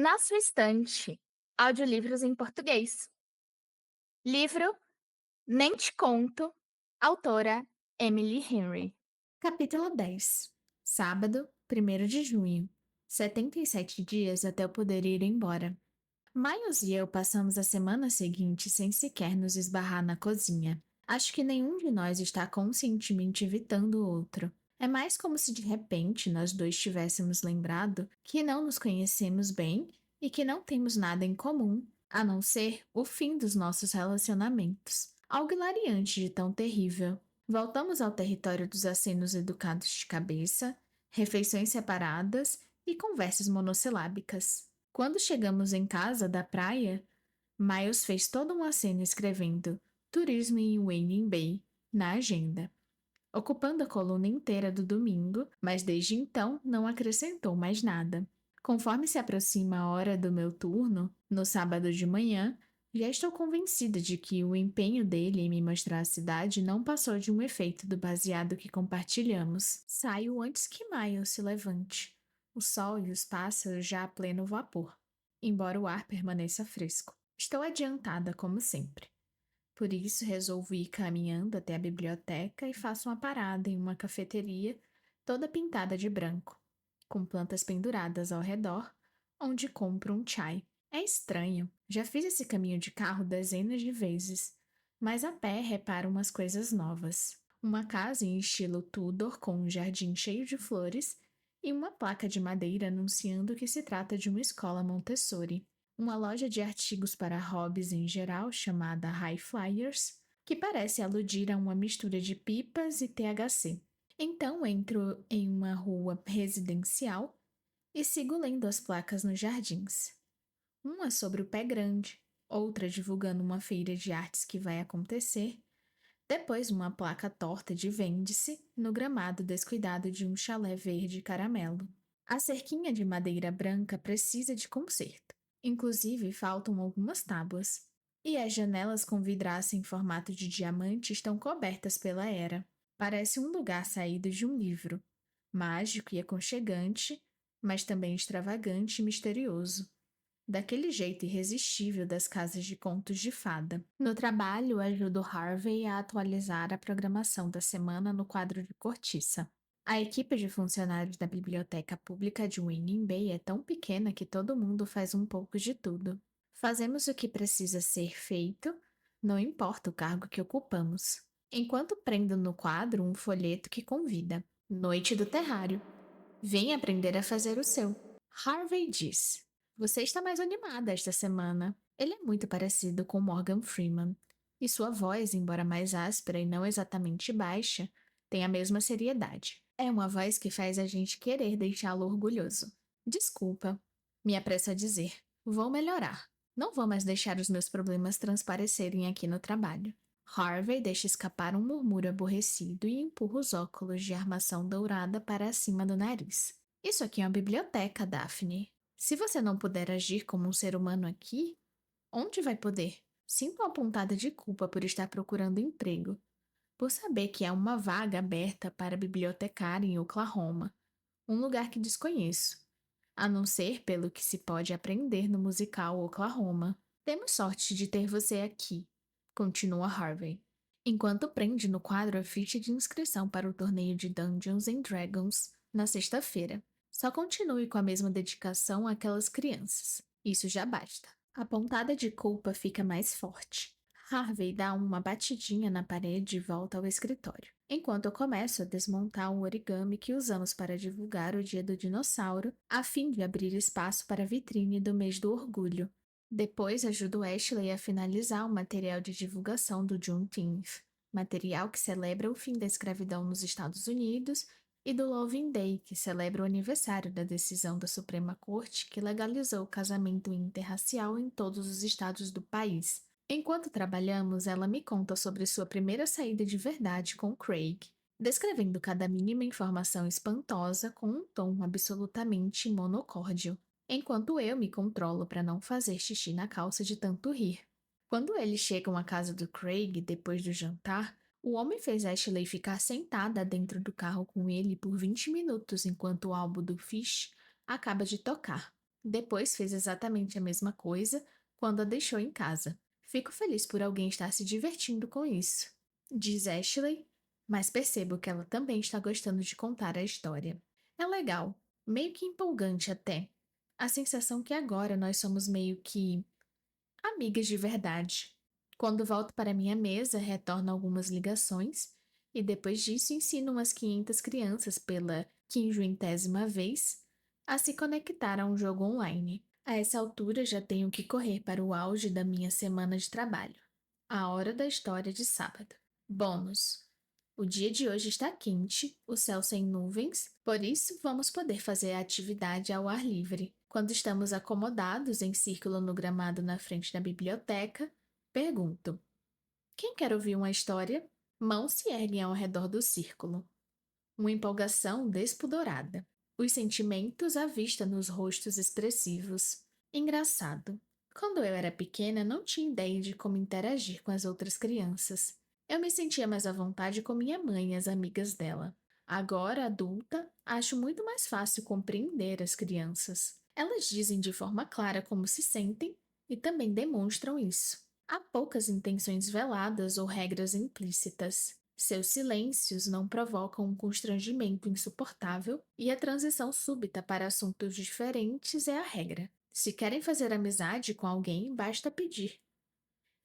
Na sua estante, audiolivros em português. Livro Nem Te Conto, autora Emily Henry. Capítulo 10. Sábado, 1º de junho. 77 dias até eu poder ir embora. Miles e eu passamos a semana seguinte sem sequer nos esbarrar na cozinha. Acho que nenhum de nós está conscientemente evitando o outro. É mais como se de repente nós dois tivéssemos lembrado que não nos conhecemos bem e que não temos nada em comum, a não ser o fim dos nossos relacionamentos. Algo hilariante de tão terrível. Voltamos ao território dos acenos educados de cabeça, refeições separadas e conversas monossilábicas. Quando chegamos em casa da praia, Miles fez todo um aceno escrevendo Turismo em Wayne Bay na agenda, ocupando a coluna inteira do domingo, mas desde então não acrescentou mais nada. Conforme se aproxima a hora do meu turno, no sábado de manhã, já estou convencida de que o empenho dele em me mostrar a cidade não passou de um efeito do baseado que compartilhamos. Saio antes que Miles se levante, o sol e os pássaros já a pleno vapor, embora o ar permaneça fresco. Estou adiantada, como sempre. Por isso, resolvo ir caminhando até a biblioteca e faço uma parada em uma cafeteria toda pintada de branco, com plantas penduradas ao redor, onde compro um chai. É estranho, já fiz esse caminho de carro dezenas de vezes, mas a pé reparo umas coisas novas. Uma casa em estilo Tudor com um jardim cheio de flores e uma placa de madeira anunciando que se trata de uma escola Montessori. Uma loja de artigos para hobbies em geral chamada High Flyers, que parece aludir a uma mistura de pipas e THC. Então entro em uma rua residencial e sigo lendo as placas nos jardins. Uma sobre o pé grande, outra divulgando uma feira de artes que vai acontecer, depois uma placa torta de vende-se no gramado descuidado de um chalé verde caramelo. A cerquinha de madeira branca precisa de conserto. Inclusive, faltam algumas tábuas. E as janelas com vidraça em formato de diamante estão cobertas pela era. Parece um lugar saído de um livro. Mágico e aconchegante, mas também extravagante e misterioso. Daquele jeito irresistível das casas de contos de fada. No trabalho, ajudo Harvey a atualizar a programação da semana no quadro de cortiça. A equipe de funcionários da biblioteca pública de Winning Bay é tão pequena que todo mundo faz um pouco de tudo. Fazemos o que precisa ser feito, não importa o cargo que ocupamos. Enquanto prendo no quadro um folheto que convida. Noite do Terrário. Venha aprender a fazer o seu. Harvey diz. Você está mais animada esta semana. Ele é muito parecido com Morgan Freeman. E sua voz, embora mais áspera e não exatamente baixa, tem a mesma seriedade. É uma voz que faz a gente querer deixá-lo orgulhoso. Desculpa, me apresso a dizer. Vou melhorar. Não vou mais deixar os meus problemas transparecerem aqui no trabalho. Harvey deixa escapar um murmúrio aborrecido e empurra os óculos de armação dourada para cima do nariz. Isso aqui é uma biblioteca, Daphne. Se você não puder agir como um ser humano aqui, onde vai poder? Sinto uma pontada de culpa por estar procurando emprego, por saber que há uma vaga aberta para bibliotecária em Oklahoma, um lugar que desconheço, a não ser pelo que se pode aprender no musical Oklahoma. Temos sorte de ter você aqui, continua Harvey, enquanto prende no quadro a ficha de inscrição para o torneio de Dungeons and Dragons na sexta-feira. Só continue com a mesma dedicação àquelas crianças. Isso já basta. A pontada de culpa fica mais forte. Harvey dá uma batidinha na parede e volta ao escritório, enquanto eu começo a desmontar um origami que usamos para divulgar o Dia do Dinossauro, a fim de abrir espaço para a vitrine do mês do orgulho. Depois ajudo Ashley a finalizar o material de divulgação do Juneteenth, material que celebra o fim da escravidão nos Estados Unidos, e do Loving Day, que celebra o aniversário da decisão da Suprema Corte que legalizou o casamento interracial em todos os estados do país. Enquanto trabalhamos, ela me conta sobre sua primeira saída de verdade com Craig, descrevendo cada mínima informação espantosa com um tom absolutamente monocórdio, enquanto eu me controlo para não fazer xixi na calça de tanto rir. Quando eles chegam à casa do Craig depois do jantar, o homem fez Ashley ficar sentada dentro do carro com ele por 20 minutos enquanto o álbum do Fish acaba de tocar. Depois fez exatamente a mesma coisa quando a deixou em casa. Fico feliz por alguém estar se divertindo com isso, diz Ashley, mas percebo que ela também está gostando de contar a história. É legal, meio que empolgante até. A sensação que agora nós somos meio que amigas de verdade. Quando volto para minha mesa, retorno algumas ligações e depois disso ensino umas 500 crianças pela quinquagésima vez a se conectar a um jogo online. A essa altura já tenho que correr para o auge da minha semana de trabalho. A hora da história de sábado. Bônus. O dia de hoje está quente, o céu sem nuvens, por isso vamos poder fazer a atividade ao ar livre. Quando estamos acomodados em círculo no gramado na frente da biblioteca, pergunto: quem quer ouvir uma história? Mãos se erguem ao redor do círculo. Uma empolgação despudorada. Os sentimentos à vista nos rostos expressivos. Engraçado. Quando eu era pequena, não tinha ideia de como interagir com as outras crianças. Eu me sentia mais à vontade com minha mãe e as amigas dela. Agora, adulta, acho muito mais fácil compreender as crianças. Elas dizem de forma clara como se sentem e também demonstram isso. Há poucas intenções veladas ou regras implícitas. Seus silêncios não provocam um constrangimento insuportável e a transição súbita para assuntos diferentes é a regra. Se querem fazer amizade com alguém, basta pedir.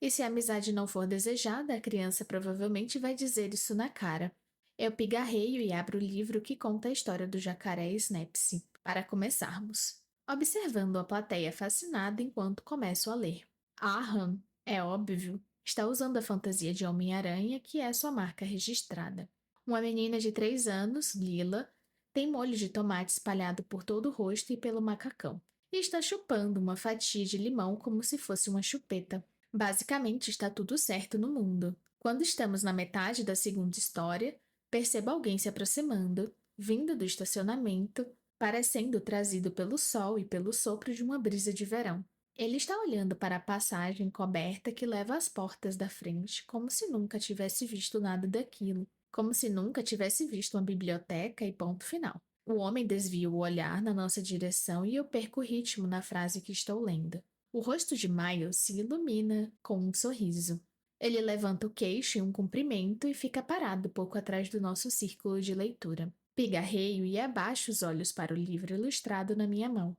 E se a amizade não for desejada, a criança provavelmente vai dizer isso na cara. Eu pigarreio e abro o livro que conta a história do jacaré Snapsy, para começarmos, observando a plateia fascinada enquanto começo a ler. Aham, é óbvio, está usando a fantasia de Homem-Aranha, que é sua marca registrada. Uma menina de 3 anos, Lila, tem molho de tomate espalhado por todo o rosto e pelo macacão, e está chupando uma fatia de limão como se fosse uma chupeta. Basicamente, está tudo certo no mundo. Quando estamos na metade da segunda história, percebo alguém se aproximando, vindo do estacionamento, parecendo trazido pelo sol e pelo sopro de uma brisa de verão. Ele está olhando para a passagem coberta que leva às portas da frente, como se nunca tivesse visto nada daquilo, como se nunca tivesse visto uma biblioteca e ponto final. O homem desvia o olhar na nossa direção e eu perco o ritmo na frase que estou lendo. O rosto de Miles se ilumina com um sorriso. Ele levanta o queixo em um cumprimento e fica parado pouco atrás do nosso círculo de leitura. Pigarreio e abaixo os olhos para o livro ilustrado na minha mão,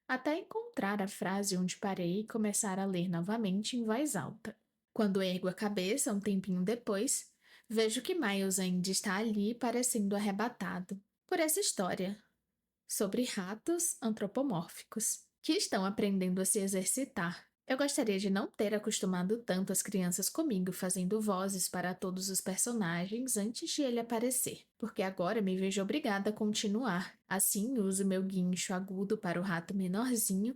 até encontrar a frase onde parei e começar a ler novamente em voz alta. Quando ergo a cabeça um tempinho depois, vejo que Miles ainda está ali parecendo arrebatado por essa história sobre ratos antropomórficos que estão aprendendo a se exercitar. Eu gostaria de não ter acostumado tanto as crianças comigo fazendo vozes para todos os personagens antes de ele aparecer, porque agora me vejo obrigada a continuar. Assim, uso meu guincho agudo para o rato menorzinho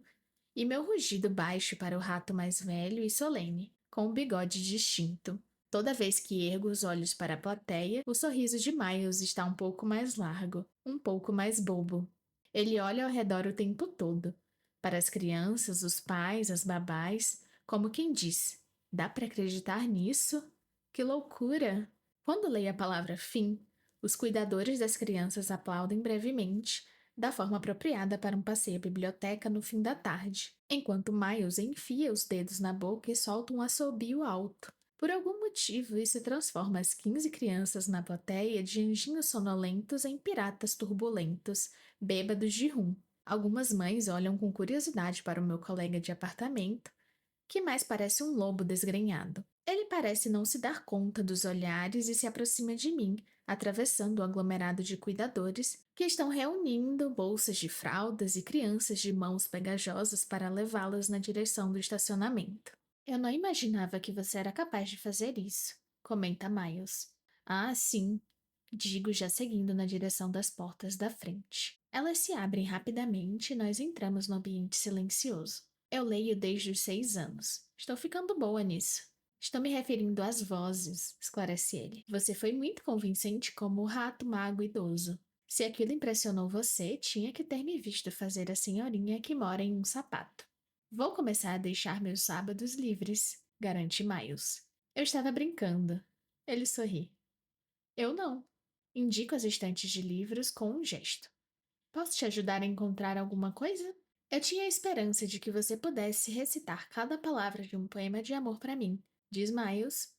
e meu rugido baixo para o rato mais velho e solene, com um bigode distinto. Toda vez que ergo os olhos para a plateia, o sorriso de Miles está um pouco mais largo, um pouco mais bobo. Ele olha ao redor o tempo todo, para as crianças, os pais, as babás, como quem diz: dá para acreditar nisso? Que loucura! Quando leio a palavra fim, os cuidadores das crianças aplaudem brevemente, da forma apropriada para um passeio à biblioteca no fim da tarde, enquanto Miles enfia os dedos na boca e solta um assobio alto. Por algum motivo, isso transforma as 15 crianças na plateia de anjinhos sonolentos em piratas turbulentos, bêbados de rum. Algumas mães olham com curiosidade para o meu colega de apartamento, que mais parece um lobo desgrenhado. Ele parece não se dar conta dos olhares e se aproxima de mim, atravessando o aglomerado de cuidadores que estão reunindo bolsas de fraldas e crianças de mãos pegajosas para levá-las na direção do estacionamento. Eu não imaginava que você era capaz de fazer isso, comenta Miles. Ah, sim, digo já seguindo na direção das portas da frente. Elas se abrem rapidamente e nós entramos no ambiente silencioso. Eu leio desde os 6 anos. Estou ficando boa nisso. Estou me referindo às vozes, esclarece ele. Você foi muito convincente como o rato mago idoso. Se aquilo impressionou você, tinha que ter me visto fazer a senhorinha que mora em um sapato. Vou começar a deixar meus sábados livres, garante Miles. Eu estava brincando. Ele sorri. Eu não. Indico as estantes de livros com um gesto. Posso te ajudar a encontrar alguma coisa? Eu tinha a esperança de que você pudesse recitar cada palavra de um poema de amor para mim, diz Miles,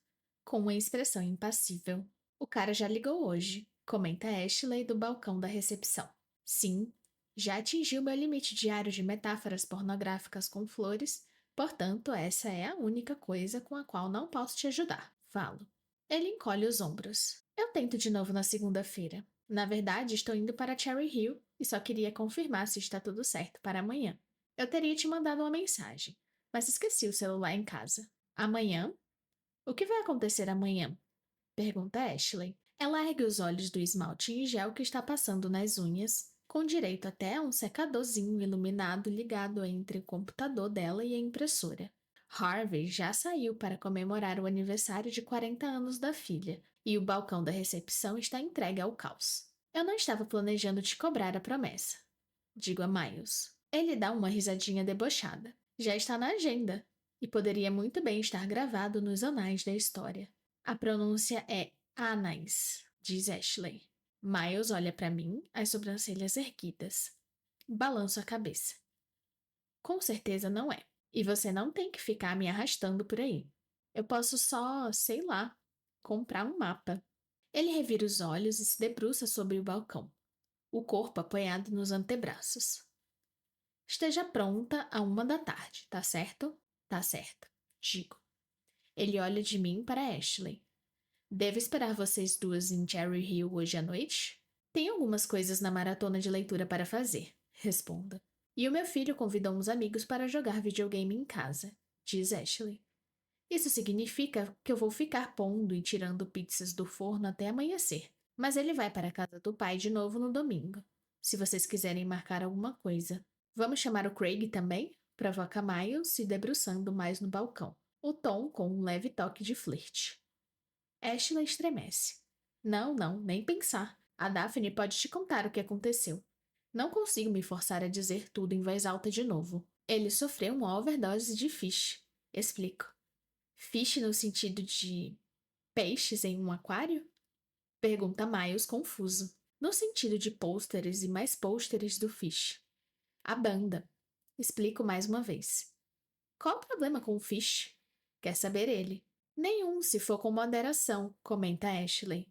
com uma expressão impassível. O cara já ligou hoje, comenta Ashley do balcão da recepção. Sim, já atingiu meu limite diário de metáforas pornográficas com flores, portanto, essa é a única coisa com a qual não posso te ajudar, falo. Ele encolhe os ombros. Eu tento de novo na segunda-feira. Na verdade, estou indo para Cherry Hill e só queria confirmar se está tudo certo para amanhã. Eu teria te mandado uma mensagem, mas esqueci o celular em casa. Amanhã? O que vai acontecer amanhã? Pergunta Ashley. Ela ergue os olhos do esmalte em gel que está passando nas unhas, com direito até a um secadorzinho iluminado ligado entre o computador dela e a impressora. Harvey já saiu para comemorar o aniversário de 40 anos da filha, e o balcão da recepção está entregue ao caos. Eu não estava planejando te cobrar a promessa, digo a Miles. Ele dá uma risadinha debochada. Já está na agenda, e poderia muito bem estar gravado nos anais da história. A pronúncia é Anais, diz Ashley. Miles olha para mim, as sobrancelhas erguidas. Balanço a cabeça. Com certeza não é. E você não tem que ficar me arrastando por aí. Eu posso só, sei lá, comprar um mapa. Ele revira os olhos e se debruça sobre o balcão, o corpo apoiado nos antebraços. Esteja pronta a 1 da tarde, tá certo? Tá certo, digo. Ele olha de mim para Ashley. Devo esperar vocês duas em Cherry Hill hoje à noite? Tem algumas coisas na maratona de leitura para fazer, responda. E o meu filho convidou uns amigos para jogar videogame em casa, diz Ashley. Isso significa que eu vou ficar pondo e tirando pizzas do forno até amanhecer. Mas ele vai para a casa do pai de novo no domingo. Se vocês quiserem marcar alguma coisa. Vamos chamar o Craig também? Provoca Miles, se debruçando mais no balcão. O tom com um leve toque de flerte. Ashley estremece. Não, não, nem pensar. A Daphne pode te contar o que aconteceu. Não consigo me forçar a dizer tudo em voz alta de novo. Ele sofreu uma overdose de fish. Explico. Fish no sentido de peixes em um aquário? Pergunta Miles confuso. No sentido de pôsteres e mais pôsteres do Fish. A banda. Explico mais uma vez. Qual o problema com o Fish? Quer saber ele. Nenhum, se for com moderação, comenta Ashley.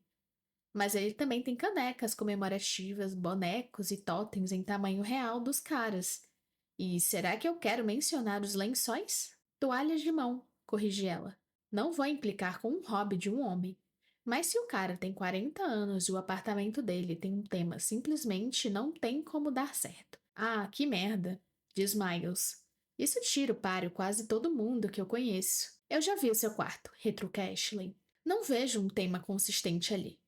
Mas ele também tem canecas comemorativas, bonecos e totens em tamanho real dos caras. E será que eu quero mencionar os lençóis? Toalhas de mão, corrige ela. Não vou implicar com um hobby de um homem. Mas se o cara tem 40 anos e o apartamento dele tem um tema simplesmente não tem como dar certo. Ah, que merda, diz Miles. Isso tira o páreo quase todo mundo que eu conheço. Eu já vi o seu quarto, retruca Ashley. Não vejo um tema consistente ali.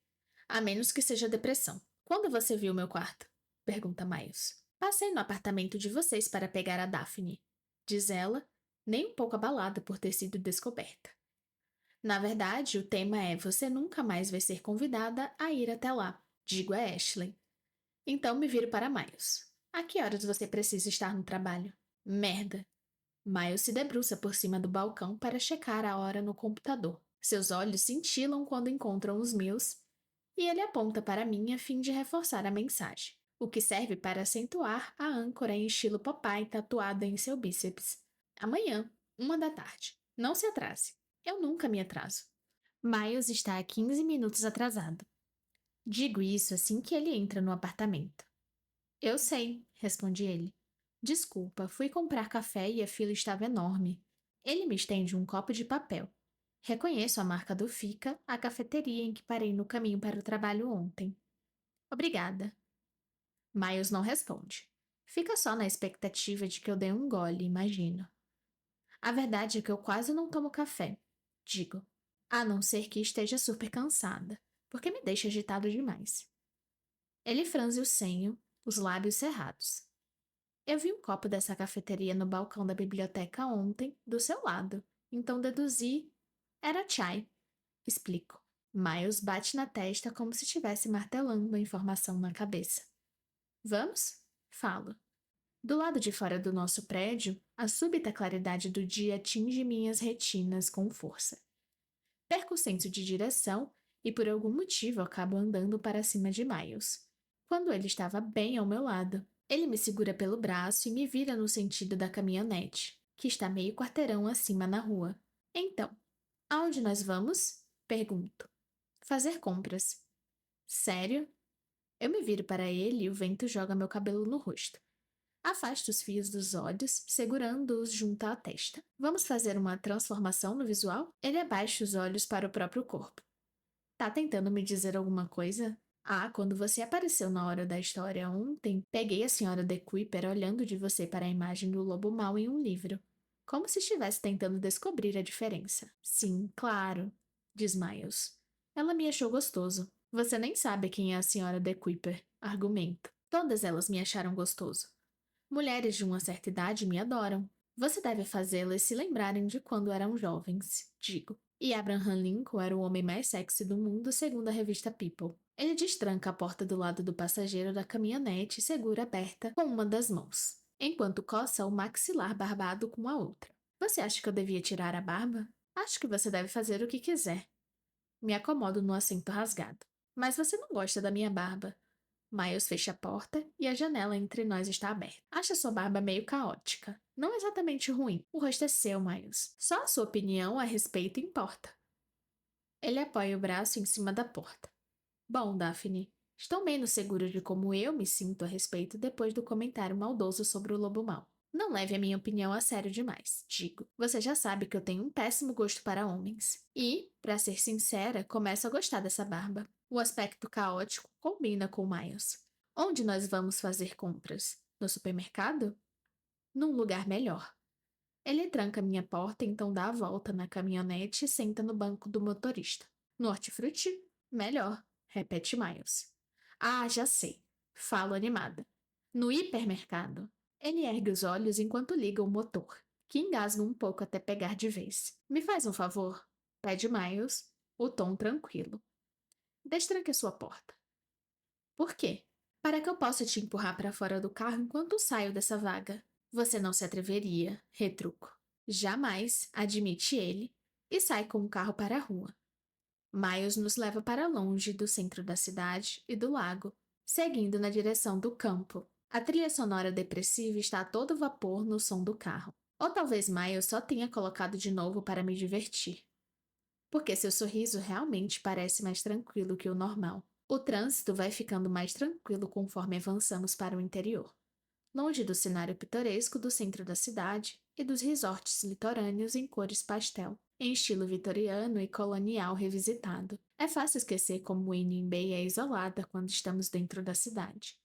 A menos que seja depressão. Quando você viu meu quarto? Pergunta Miles. Passei no apartamento de vocês para pegar a Daphne, diz ela, nem um pouco abalada por ter sido descoberta. Na verdade, o tema é você nunca mais vai ser convidada a ir até lá, digo a Ashley. Então me viro para Miles. A que horas você precisa estar no trabalho? Merda. Miles se debruça por cima do balcão para checar a hora no computador. Seus olhos cintilam quando encontram os meus e ele aponta para mim a fim de reforçar a mensagem, o que serve para acentuar a âncora em estilo Popeye tatuada em seu bíceps. Amanhã, 1 da tarde. Não se atrase. Eu nunca me atraso. Miles está há 15 minutos atrasado. Digo isso assim que ele entra no apartamento. Eu sei, responde ele. Desculpa, fui comprar café e a fila estava enorme. Ele me estende um copo de papel. Reconheço a marca do Fica, a cafeteria em que parei no caminho para o trabalho ontem. Obrigada. Miles não responde. Fica só na expectativa de que eu dê um gole, imagino. A verdade é que eu quase não tomo café, digo. A não ser que esteja super cansada, porque me deixa agitado demais. Ele franze o senho, os lábios cerrados. Eu vi um copo dessa cafeteria no balcão da biblioteca ontem, do seu lado, então deduzi. Era chai. Explico. Miles bate na testa como se estivesse martelando a informação na cabeça. Vamos? Falo. Do lado de fora do nosso prédio, a súbita claridade do dia atinge minhas retinas com força. Perco o senso de direção e por algum motivo acabo andando para cima de Miles, quando ele estava bem ao meu lado. Ele me segura pelo braço e me vira no sentido da caminhonete, que está meio quarteirão acima na rua. Então, aonde nós vamos? Pergunto. Fazer compras. Sério? Eu me viro para ele e o vento joga meu cabelo no rosto. Afasto os fios dos olhos, segurando-os junto à testa. Vamos fazer uma transformação no visual? Ele abaixa os olhos para o próprio corpo. Tá tentando me dizer alguma coisa? Ah, quando você apareceu na hora da história ontem, peguei a senhora de Kuiper olhando de você para a imagem do lobo mau em um livro. Como se estivesse tentando descobrir a diferença. Sim, claro, diz Miles. Ela me achou gostoso. Você nem sabe quem é a senhora de Kuiper. Argumento. Todas elas me acharam gostoso. Mulheres de uma certa idade me adoram. Você deve fazê-las se lembrarem de quando eram jovens, digo. E Abraham Lincoln era o homem mais sexy do mundo, segundo a revista People. Ele destranca a porta do lado do passageiro da caminhonete e segura aberta com uma das mãos, enquanto coça o maxilar barbado com a outra. Você acha que eu devia tirar a barba? Acho que você deve fazer o que quiser. Me acomodo no assento rasgado. Mas você não gosta da minha barba. Miles fecha a porta e a janela entre nós está aberta. Acha sua barba meio caótica. Não exatamente ruim. O rosto é seu, Miles. Só a sua opinião a respeito importa. Ele apoia o braço em cima da porta. Bom, Daphne, estou menos seguro de como eu me sinto a respeito depois do comentário maldoso sobre o lobo mau. Não leve a minha opinião a sério demais, digo. Você já sabe que eu tenho um péssimo gosto para homens. E, para ser sincera, começo a gostar dessa barba. O aspecto caótico combina com Miles. Onde nós vamos fazer compras? No supermercado? Num lugar melhor. Ele tranca minha porta, então dá a volta na caminhonete e senta no banco do motorista. No hortifruti? Melhor, repete Miles. Ah, já sei. Falo animada. No hipermercado. Ele ergue os olhos enquanto liga o motor, que engasga um pouco até pegar de vez. Me faz um favor? Pede Miles, o tom tranquilo. Destranque a sua porta. Por quê? Para que eu possa te empurrar para fora do carro enquanto saio dessa vaga. Você não se atreveria, retruco. Jamais, admite ele, e sai com o carro para a rua. Miles nos leva para longe do centro da cidade e do lago, seguindo na direção do campo. A trilha sonora depressiva está a todo vapor no som do carro. Ou talvez Miles só tenha colocado de novo para me divertir. Porque seu sorriso realmente parece mais tranquilo que o normal. O trânsito vai ficando mais tranquilo conforme avançamos para o interior, longe do cenário pitoresco do centro da cidade e dos resorts litorâneos em cores pastel, em estilo vitoriano e colonial revisitado. É fácil esquecer como Union Bay é isolada quando estamos dentro da cidade.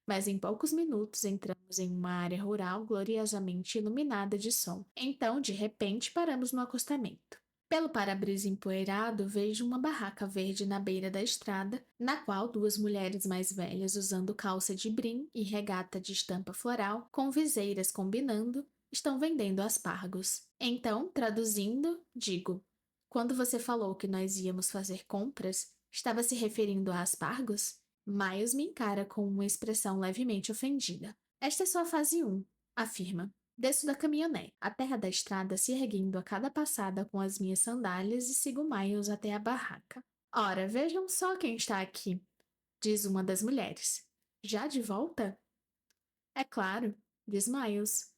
Mas em poucos minutos entramos em uma área rural gloriosamente iluminada de sol. Então, de repente, paramos no acostamento. Pelo para-brisa empoeirado, vejo uma barraca verde na beira da estrada, na qual duas mulheres mais velhas usando calça de brim e regata de estampa floral, com viseiras combinando, estão vendendo aspargos. Então, traduzindo, digo: quando você falou que nós íamos fazer compras, estava se referindo a aspargos? Miles me encara com uma expressão levemente ofendida. Esta é só a fase 1, afirma. Desço da caminhonete, a terra da estrada se erguendo a cada passada com as minhas sandálias e sigo Miles até a barraca. Ora, vejam só quem está aqui, diz uma das mulheres. Já de volta? É claro, diz Miles.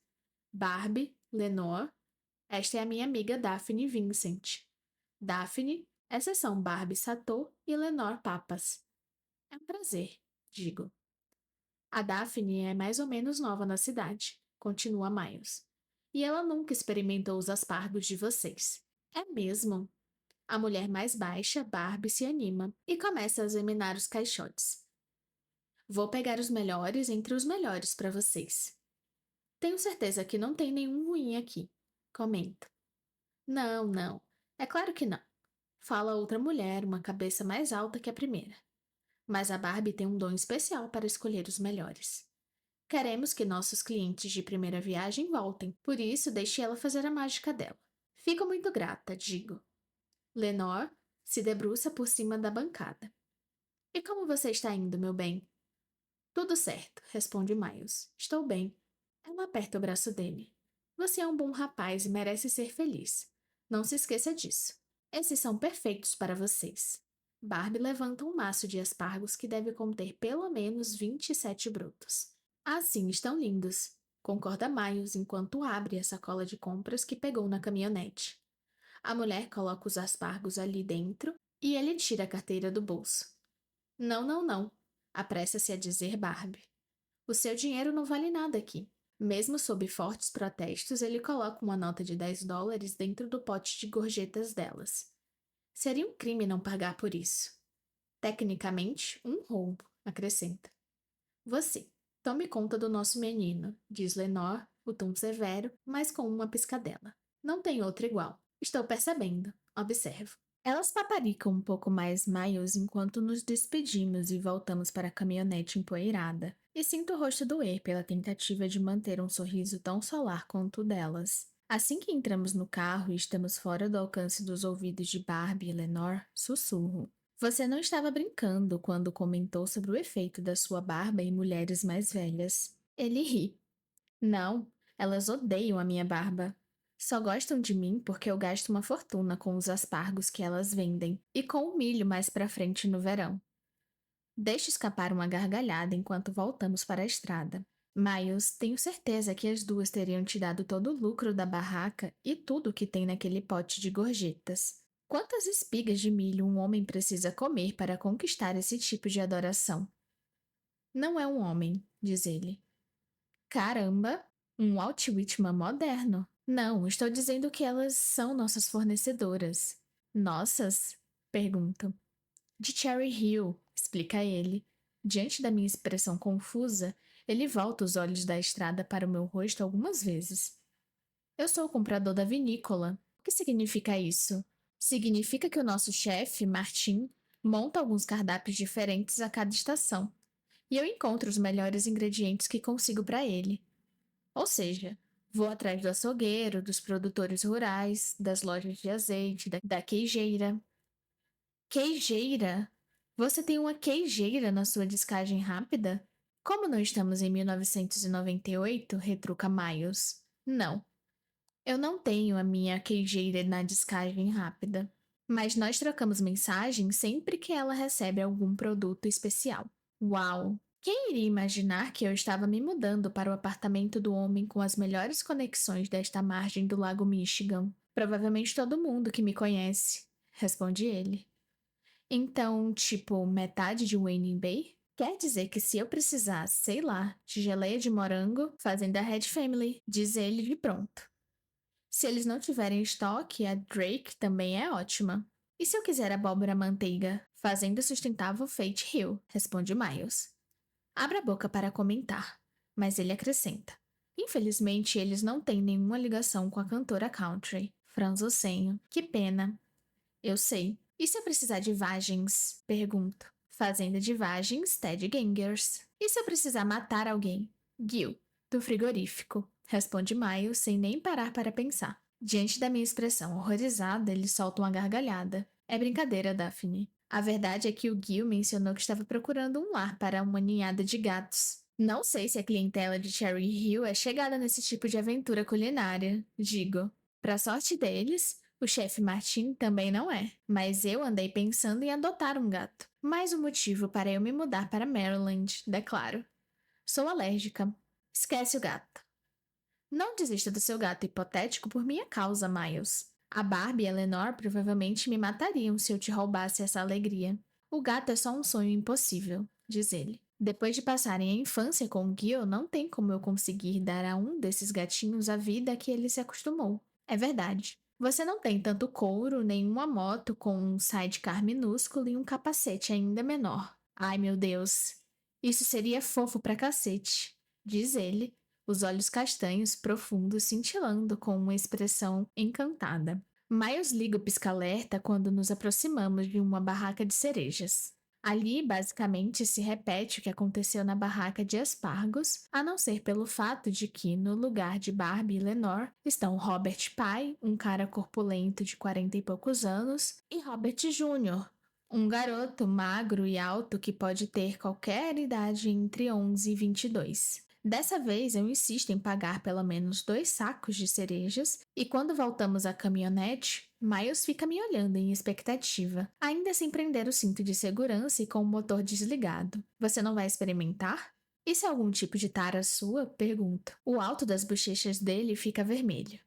Barbie, Lenore, esta é a minha amiga Daphne Vincent. Daphne, essas são Barbie Sato e Lenore Papas. É um prazer, digo. A Daphne é mais ou menos nova na cidade, continua Miles. E ela nunca experimentou os aspargos de vocês. É mesmo? A mulher mais baixa, Barbie, se anima e começa a examinar os caixotes. Vou pegar os melhores entre os melhores para vocês. Tenho certeza que não tem nenhum ruim aqui, comenta. Não, não. É claro que não. Fala outra mulher, uma cabeça mais alta que a primeira. Mas a Barbie tem um dom especial para escolher os melhores. Queremos que nossos clientes de primeira viagem voltem, por isso deixe ela fazer a mágica dela. Fico muito grata, digo. Lenore se debruça por cima da bancada. E como você está indo, meu bem? Tudo certo, responde Miles. Estou bem. Ela aperta o braço dele. Você é um bom rapaz e merece ser feliz. Não se esqueça disso. Esses são perfeitos para vocês. Barbie levanta um maço de aspargos que deve conter pelo menos 27 brotos. Ah, sim, estão lindos, concorda Miles enquanto abre a sacola de compras que pegou na caminhonete. A mulher coloca os aspargos ali dentro e ele tira a carteira do bolso. Não, não, não, apressa-se a dizer Barbie. O seu dinheiro não vale nada aqui. Mesmo sob fortes protestos, ele coloca uma nota de US$ 10 dentro do pote de gorjetas delas. Seria um crime não pagar por isso. Tecnicamente, um roubo, acrescenta. Você, tome conta do nosso menino, diz Lenore, o tom severo, mas com uma piscadela. Não tem outro igual. Estou percebendo, observo. Elas paparicam um pouco mais Miles enquanto nos despedimos e voltamos para a caminhonete empoeirada. E sinto o rosto doer pela tentativa de manter um sorriso tão solar quanto o delas. Assim que entramos no carro e estamos fora do alcance dos ouvidos de Barbie e Lenore, sussurro. Você não estava brincando quando comentou sobre o efeito da sua barba em mulheres mais velhas. Ele ri. Não, elas odeiam a minha barba. Só gostam de mim porque eu gasto uma fortuna com os aspargos que elas vendem e com o milho mais pra frente no verão. Deixo escapar uma gargalhada enquanto voltamos para a estrada. Miles, tenho certeza que as duas teriam te dado todo o lucro da barraca e tudo o que tem naquele pote de gorjetas. Quantas espigas de milho um homem precisa comer para conquistar esse tipo de adoração? Não é um homem, diz ele. Caramba! Um Walt Whitman moderno. Não, estou dizendo que elas são nossas fornecedoras. Nossas? Pergunto. De Cherry Hill, explica ele. Diante da minha expressão confusa, ele volta os olhos da estrada para o meu rosto algumas vezes. Eu sou o comprador da vinícola. O que significa isso? Significa que o nosso chefe, Martin, monta alguns cardápios diferentes a cada estação. E eu encontro os melhores ingredientes que consigo para ele. Ou seja, vou atrás do açougueiro, dos produtores rurais, das lojas de azeite, da queijeira. Queijeira? Você tem uma queijeira na sua descagem rápida? Como não estamos em 1998, retruca Miles. Não, eu não tenho a minha queijeira na descagem rápida. Mas nós trocamos mensagens sempre que ela recebe algum produto especial. Uau! Quem iria imaginar que eu estava me mudando para o apartamento do homem com as melhores conexões desta margem do Lago Michigan? Provavelmente todo mundo que me conhece, responde ele. Então, tipo, metade de Wayne Bay? Quer dizer que se eu precisar, sei lá, de geleia de morango, fazem da Red Family, diz ele de pronto. Se eles não tiverem estoque, a Drake também é ótima. E se eu quiser abóbora manteiga? Fazenda Sustentável Fate Hill, responde Miles. Abre a boca para comentar, mas ele acrescenta. Infelizmente, eles não têm nenhuma ligação com a cantora country. Franzo o senho. Que pena. Eu sei. E se eu precisar de vagens? Pergunto. Fazenda de vagens, Ted Gangers. E se eu precisar matar alguém? Gil, do frigorífico. Responde Miles sem nem parar para pensar. Diante da minha expressão horrorizada, ele solta uma gargalhada. É brincadeira, Daphne. A verdade é que o Gil mencionou que estava procurando um lar para uma ninhada de gatos. Não sei se a clientela de Cherry Hill é chegada nesse tipo de aventura culinária, digo. Para sorte deles, o chefe Martin também não é, mas eu andei pensando em adotar um gato. Mais um motivo para eu me mudar para Maryland, declaro. Sou alérgica. Esquece o gato. Não desista do seu gato hipotético por minha causa, Miles. A Barbie e a Lenore provavelmente me matariam se eu te roubasse essa alegria. O gato é só um sonho impossível, diz ele. Depois de passarem a infância com o Gil, não tem como eu conseguir dar a um desses gatinhos a vida a que ele se acostumou. É verdade. Você não tem tanto couro, nem uma moto com um sidecar minúsculo e um capacete ainda menor. Ai, meu Deus. Isso seria fofo pra cacete, diz ele, os olhos castanhos profundos cintilando com uma expressão encantada. Miles liga o pisca-alerta quando nos aproximamos de uma barraca de cerejas. Ali, basicamente, se repete o que aconteceu na barraca de aspargos, a não ser pelo fato de que, no lugar de Barbie e Lenore, estão Robert Pye, um cara corpulento de 40 e poucos anos, e Robert Jr., um garoto magro e alto que pode ter qualquer idade entre 11 e 22. Dessa vez eu insisto em pagar pelo menos 2 sacos de cerejas, e quando voltamos à caminhonete, Miles fica me olhando em expectativa, ainda sem prender o cinto de segurança e com o motor desligado. Você não vai experimentar? Isso é algum tipo de tara sua? Pergunto. O alto das bochechas dele fica vermelho.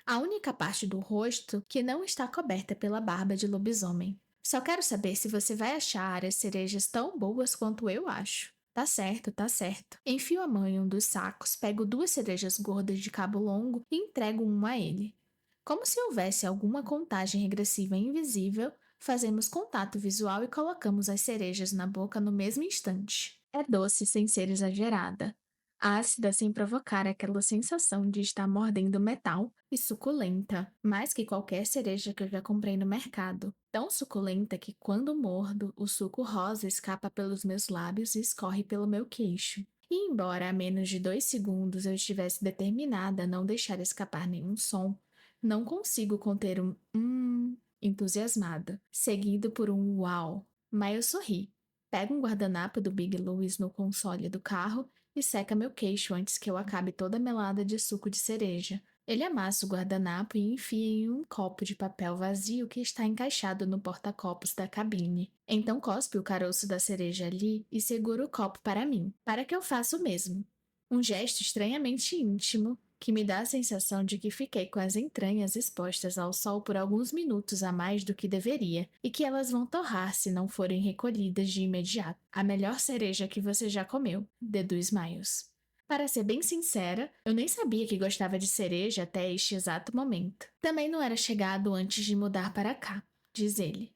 A única parte do rosto que não está coberta pela barba de lobisomem. Só quero saber se você vai achar as cerejas tão boas quanto eu acho. Tá certo, tá certo. Enfio a mão em um dos sacos, pego 2 cerejas gordas de cabo longo e entrego uma a ele. Como se houvesse alguma contagem regressiva invisível, fazemos contato visual e colocamos as cerejas na boca no mesmo instante. É doce sem ser exagerada. Ácida sem provocar aquela sensação de estar mordendo metal e suculenta, mais que qualquer cereja que eu já comprei no mercado. Tão suculenta que quando mordo, o suco rosa escapa pelos meus lábios e escorre pelo meu queixo. E embora há menos de 2 segundos eu estivesse determinada a não deixar escapar nenhum som, não consigo conter um entusiasmada, seguido por um uau. Miles sorri. Pega um guardanapo do Big Louis no console do carro e seca meu queixo antes que eu acabe toda melada de suco de cereja. Ele amassa o guardanapo e enfia em um copo de papel vazio que está encaixado no porta-copos da cabine. Então cospe o caroço da cereja ali e segura o copo para mim, para que eu faça o mesmo. Um gesto estranhamente íntimo que me dá a sensação de que fiquei com as entranhas expostas ao sol por alguns minutos a mais do que deveria, e que elas vão torrar se não forem recolhidas de imediato. A melhor cereja que você já comeu, deduz Miles. Para ser bem sincera, eu nem sabia que gostava de cereja até este exato momento. Também não era chegado antes de mudar para cá, diz ele.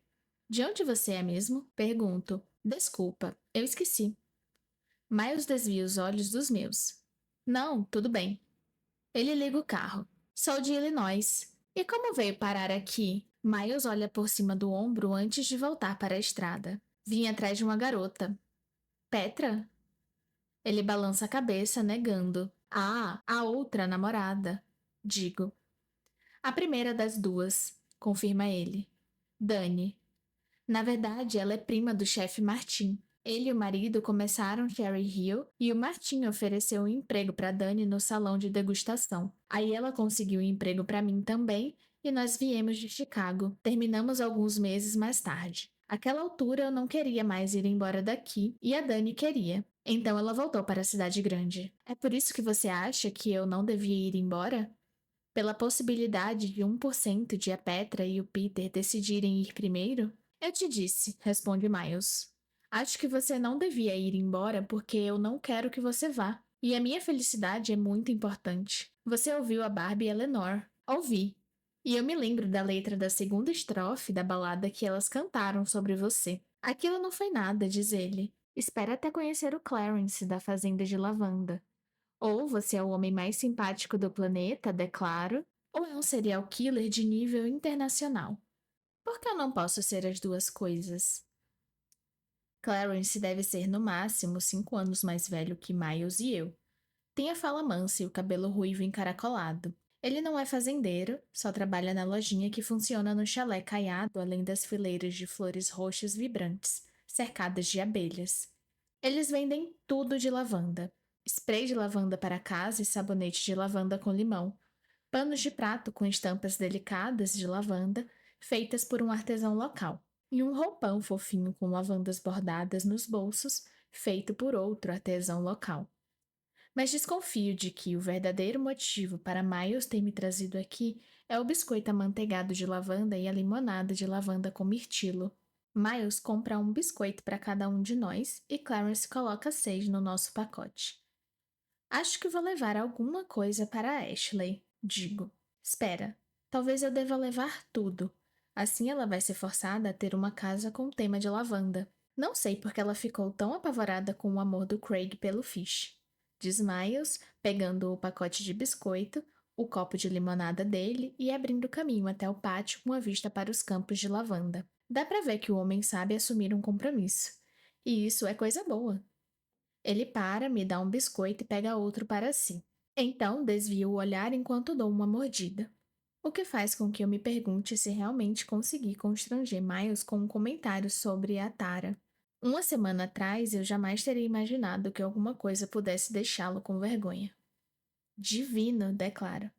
De onde você é mesmo? Pergunto. Desculpa, eu esqueci. Miles desvia os olhos dos meus. Não, tudo bem. Ele liga o carro. Sou de Illinois. E como veio parar aqui? Miles olha por cima do ombro antes de voltar para a estrada. Vim atrás de uma garota. Petra? Ele balança a cabeça, negando. Ah, a outra namorada. Digo. A primeira das duas, confirma ele. Dani. Na verdade, ela é prima do chefe Martin. Ele e o marido começaram Cherry Hill e o Martin ofereceu um emprego para Dani no salão de degustação. Aí ela conseguiu um emprego para mim também e nós viemos de Chicago. Terminamos alguns meses mais tarde. Àquela altura eu não queria mais ir embora daqui e a Dani queria. Então ela voltou para a cidade grande. É por isso que você acha que eu não devia ir embora? Pela possibilidade de 1% de a Petra e o Peter decidirem ir primeiro? Eu te disse, responde Miles. Acho que você não devia ir embora porque eu não quero que você vá. E a minha felicidade é muito importante. Você ouviu a Barbie e a Eleanor? Ouvi. E eu me lembro da letra da segunda estrofe da balada que elas cantaram sobre você. Aquilo não foi nada, diz ele. Espera até conhecer o Clarence da Fazenda de Lavanda. Ou você é o homem mais simpático do planeta, declaro, ou é um serial killer de nível internacional. Por que eu não posso ser as duas coisas? Clarence deve ser no máximo 5 anos mais velho que Miles e eu. Tem a fala mansa e o cabelo ruivo encaracolado. Ele não é fazendeiro, só trabalha na lojinha que funciona no chalé caiado além das fileiras de flores roxas vibrantes, cercadas de abelhas. Eles vendem tudo de lavanda. Spray de lavanda para casa e sabonete de lavanda com limão. Panos de prato com estampas delicadas de lavanda, feitas por um artesão local. E um roupão fofinho com lavandas bordadas nos bolsos, feito por outro artesão local. Mas desconfio de que o verdadeiro motivo para Miles ter me trazido aqui é o biscoito amanteigado de lavanda e a limonada de lavanda com mirtilo. Miles compra um biscoito para cada um de nós e Clarence coloca 6 no nosso pacote. Acho que vou levar alguma coisa para a Ashley, digo. Espera, talvez eu deva levar tudo. Assim ela vai ser forçada a ter uma casa com tema de lavanda. Não sei porque ela ficou tão apavorada com o amor do Craig pelo Fish. Diz Miles, pegando o pacote de biscoito, o copo de limonada dele e abrindo caminho até o pátio com a vista para os campos de lavanda. Dá pra ver que o homem sabe assumir um compromisso. E isso é coisa boa. Ele para, me dá um biscoito e pega outro para si. Então desvio o olhar enquanto dou uma mordida. O que faz com que eu me pergunte se realmente consegui constranger Miles com um comentário sobre a Tara. Uma semana atrás eu jamais teria imaginado que alguma coisa pudesse deixá-lo com vergonha. Divino, declara.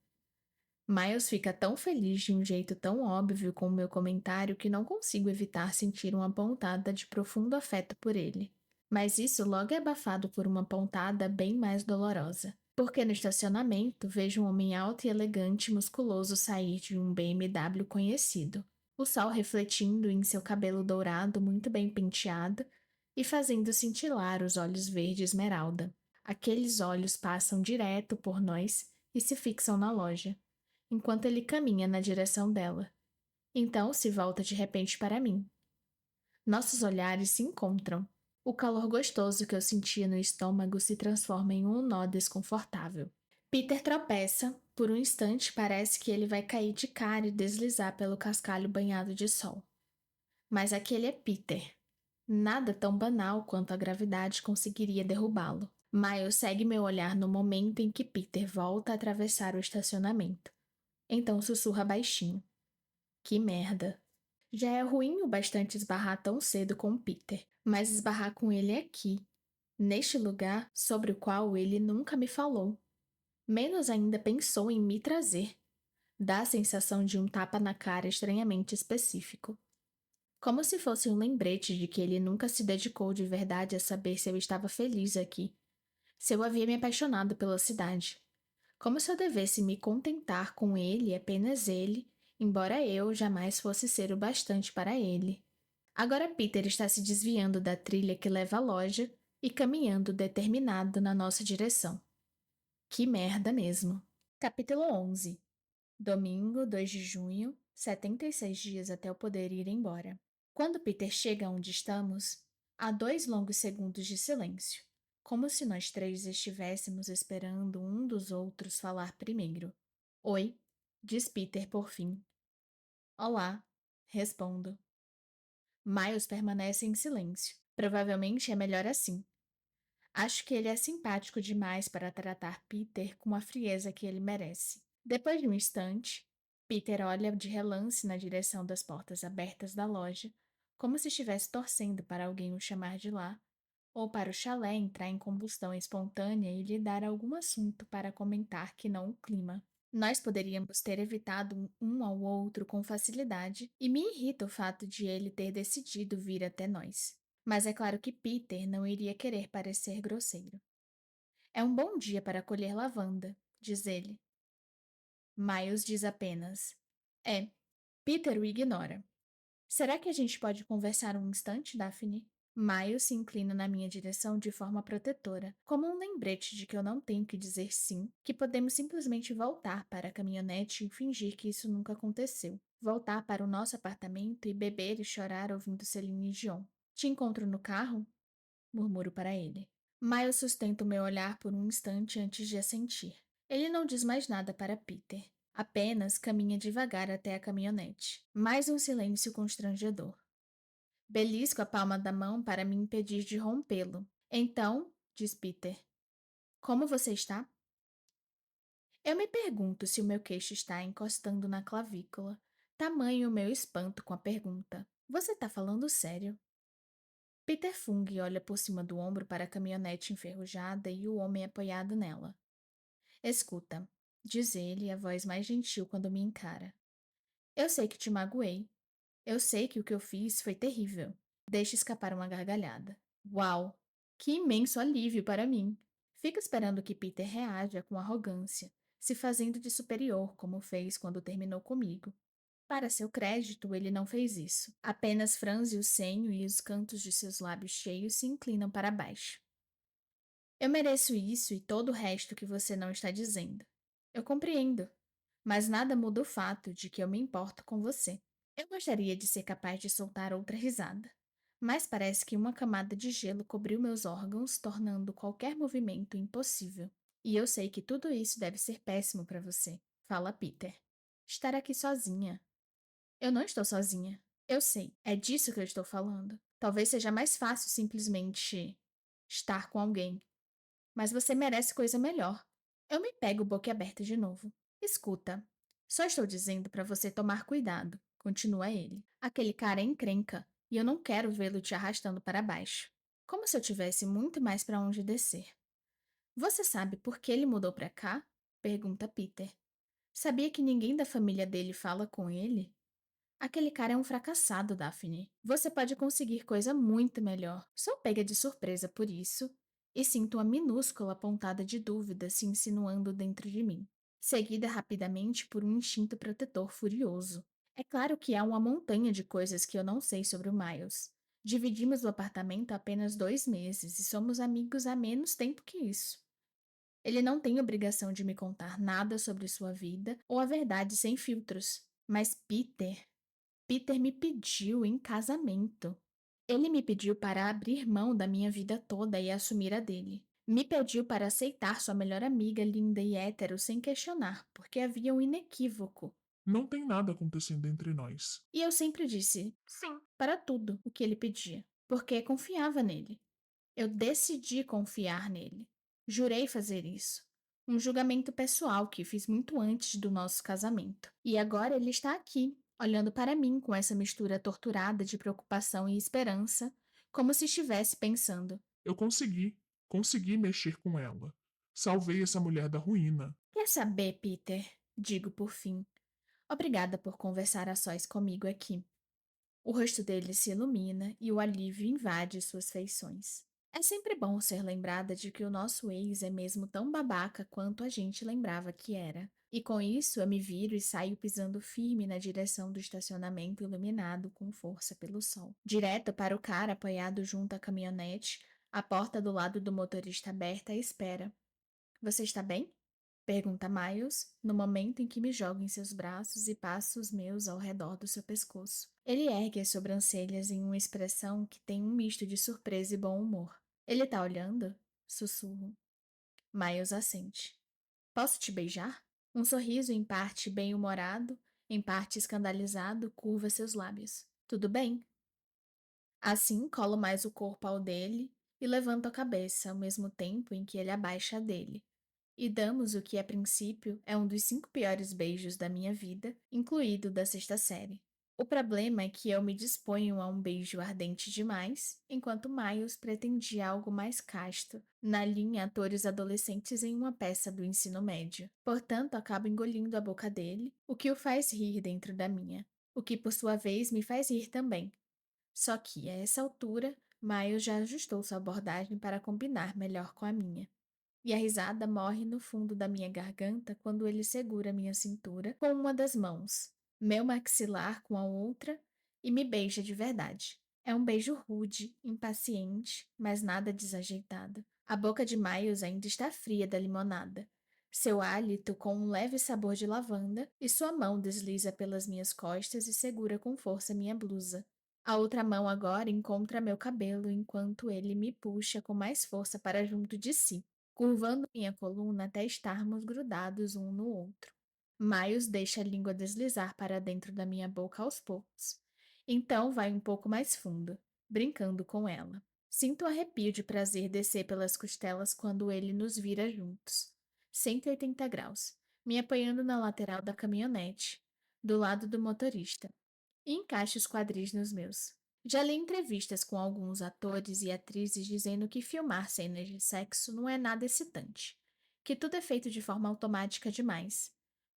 Miles fica tão feliz de um jeito tão óbvio com o meu comentário que não consigo evitar sentir uma pontada de profundo afeto por ele. Mas isso logo é abafado por uma pontada bem mais dolorosa. Porque no estacionamento vejo um homem alto e elegante e musculoso sair de um BMW conhecido, o sol refletindo em seu cabelo dourado muito bem penteado e fazendo cintilar os olhos verde esmeralda. Aqueles olhos passam direto por nós e se fixam na loja, enquanto ele caminha na direção dela. Então se volta de repente para mim. Nossos olhares se encontram. O calor gostoso que eu sentia no estômago se transforma em um nó desconfortável. Peter tropeça, por um instante parece que ele vai cair de cara e deslizar pelo cascalho banhado de sol. Mas aquele é Peter. Nada tão banal quanto a gravidade conseguiria derrubá-lo. Miles segue meu olhar no momento em que Peter volta a atravessar o estacionamento. Então sussurra baixinho. Que merda. Já é ruim o bastante esbarrar tão cedo com Peter, mas esbarrar com ele aqui, neste lugar sobre o qual ele nunca me falou. Menos ainda pensou em me trazer. Dá a sensação de um tapa na cara estranhamente específico. Como se fosse um lembrete de que ele nunca se dedicou de verdade a saber se eu estava feliz aqui, se eu havia me apaixonado pela cidade. Como se eu devesse me contentar com ele e apenas ele, embora eu jamais fosse ser o bastante para ele. Agora Peter está se desviando da trilha que leva à loja e caminhando determinado na nossa direção. Que merda mesmo. Capítulo 11. Domingo, 2 de junho, 76 dias até eu poder ir embora. Quando Peter chega onde estamos, há 2 longos segundos de silêncio, como se nós três estivéssemos esperando um dos outros falar primeiro. Oi, diz Peter por fim. Olá, respondo. Miles permanece em silêncio. Provavelmente é melhor assim. Acho que ele é simpático demais para tratar Peter com a frieza que ele merece. Depois de um instante, Peter olha de relance na direção das portas abertas da loja, como se estivesse torcendo para alguém o chamar de lá, ou para o chalé entrar em combustão espontânea e lhe dar algum assunto para comentar que não o clima. Nós poderíamos ter evitado um ao outro com facilidade, e me irrita o fato de ele ter decidido vir até nós. Mas é claro que Peter não iria querer parecer grosseiro. É um bom dia para colher lavanda, diz ele. Miles diz apenas: é. Peter o ignora. Será que a gente pode conversar um instante, Daphne? Miles se inclina na minha direção de forma protetora, como um lembrete de que eu não tenho que dizer sim, que podemos simplesmente voltar para a caminhonete e fingir que isso nunca aconteceu. Voltar para o nosso apartamento e beber e chorar ouvindo Celine Dion. Te encontro no carro? Murmuro para ele. Miles sustenta o meu olhar por um instante antes de assentir. Ele não diz mais nada para Peter. Apenas caminha devagar até a caminhonete. Mais um silêncio constrangedor. Belisco a palma da mão para me impedir de rompê-lo. Então, diz Peter, como você está? Eu me pergunto se o meu queixo está encostando na clavícula. Tamanho o meu espanto com a pergunta. Você está falando sério? Peter funga e olha por cima do ombro para a caminhonete enferrujada e o homem apoiado nela. Escuta, diz ele, a voz mais gentil quando me encara. Eu sei que te magoei. Eu sei que o que eu fiz foi terrível. Deixa escapar uma gargalhada. Uau! Que imenso alívio para mim! Fico esperando que Peter reaja com arrogância, se fazendo de superior como fez quando terminou comigo. Para seu crédito, ele não fez isso. Apenas franze o senho e os cantos de seus lábios cheios se inclinam para baixo. Eu mereço isso e todo o resto que você não está dizendo. Eu compreendo, mas nada muda o fato de que eu me importo com você. Eu gostaria de ser capaz de soltar outra risada, mas parece que uma camada de gelo cobriu meus órgãos, tornando qualquer movimento impossível. E eu sei que tudo isso deve ser péssimo para você, fala Peter. Estar aqui sozinha. Eu não estou sozinha. Eu sei, é disso que eu estou falando. Talvez seja mais fácil simplesmente estar com alguém. Mas você merece coisa melhor. Eu me pego boquiaberta de novo. Escuta, só estou dizendo para você tomar cuidado, continua ele. Aquele cara é encrenca e eu não quero vê-lo te arrastando para baixo. Como se eu tivesse muito mais para onde descer. Você sabe por que ele mudou para cá? Pergunta Peter. Sabia que ninguém da família dele fala com ele? Aquele cara é um fracassado, Daphne. Você pode conseguir coisa muito melhor. Sou pega de surpresa por isso e sinto uma minúscula pontada de dúvida se insinuando dentro de mim, seguida rapidamente por um instinto protetor furioso. É claro que há uma montanha de coisas que eu não sei sobre o Miles. Dividimos o apartamento há apenas 2 meses e somos amigos há menos tempo que isso. Ele não tem obrigação de me contar nada sobre sua vida ou a verdade sem filtros. Mas Peter me pediu em casamento. Ele me pediu para abrir mão da minha vida toda e assumir a dele. Me pediu para aceitar sua melhor amiga linda e hétero sem questionar, porque havia um inequívoco. Não tem nada acontecendo entre nós. E eu sempre disse sim para tudo o que ele pedia, porque confiava nele. Eu decidi confiar nele. Jurei fazer isso. Um julgamento pessoal que fiz muito antes do nosso casamento. E agora ele está aqui, olhando para mim com essa mistura torturada de preocupação e esperança, como se estivesse pensando: Eu consegui mexer com ela. Salvei essa mulher da ruína. quer saber, Peter? Digo por fim. Obrigada por conversar a sós comigo aqui. O rosto dele se ilumina e o alívio invade suas feições. É sempre bom ser lembrada de que o nosso ex é mesmo tão babaca quanto a gente lembrava que era. E com isso eu me viro e saio pisando firme na direção do estacionamento iluminado com força pelo sol. Direto para o cara apoiado junto à caminhonete, a porta do lado do motorista aberta à espera. Você está bem? Pergunta Miles, no momento em que me jogo em seus braços e passa os meus ao redor do seu pescoço. Ele ergue as sobrancelhas em uma expressão que tem um misto de surpresa e bom humor. Ele tá olhando? Sussurro. Miles assente. Posso te beijar? Um sorriso em parte bem-humorado, em parte escandalizado, curva seus lábios. Tudo bem? Assim, colo mais o corpo ao dele e levanto a cabeça ao mesmo tempo em que ele abaixa a dele. E damos o que, a princípio, é um dos 5 piores beijos da minha vida, incluído da sexta série. O problema é que eu me disponho a um beijo ardente demais, enquanto Miles pretendia algo mais casto, na linha atores adolescentes em uma peça do ensino médio. Portanto, acabo engolindo a boca dele, o que o faz rir dentro da minha, o que por sua vez me faz rir também. Só que, a essa altura, Miles já ajustou sua abordagem para combinar melhor com a minha. E a risada morre no fundo da minha garganta quando ele segura minha cintura com uma das mãos, meu maxilar com a outra e me beija de verdade. É um beijo rude, impaciente, mas nada desajeitado. A boca de Miles ainda está fria da limonada. Seu hálito com um leve sabor de lavanda e sua mão desliza pelas minhas costas e segura com força minha blusa. A outra mão agora encontra meu cabelo enquanto ele me puxa com mais força para junto de si, curvando minha coluna até estarmos grudados um no outro. Miles deixa a língua deslizar para dentro da minha boca aos poucos. Então vai um pouco mais fundo, brincando com ela. Sinto um arrepio de prazer descer pelas costelas quando ele nos vira juntos. 180 graus, me apoiando na lateral da caminhonete, do lado do motorista, e encaixa os quadris nos meus. Já li entrevistas com alguns atores e atrizes dizendo que filmar cenas de sexo não é nada excitante, que tudo é feito de forma automática demais.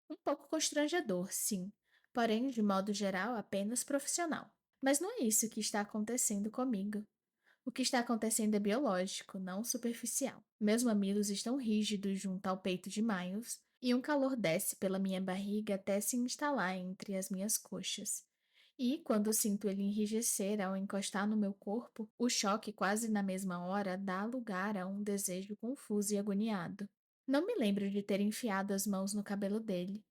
Um pouco constrangedor, sim, porém, de modo geral, apenas profissional. Mas não é isso que está acontecendo comigo. O que está acontecendo é biológico, não superficial. Meus mamilos estão rígidos junto ao peito de Miles, e um calor desce pela minha barriga até se instalar entre as minhas coxas. E, quando sinto ele enrijecer ao encostar no meu corpo, o choque quase na mesma hora dá lugar a um desejo confuso e agoniado. Não me lembro de ter enfiado as mãos no cabelo dele,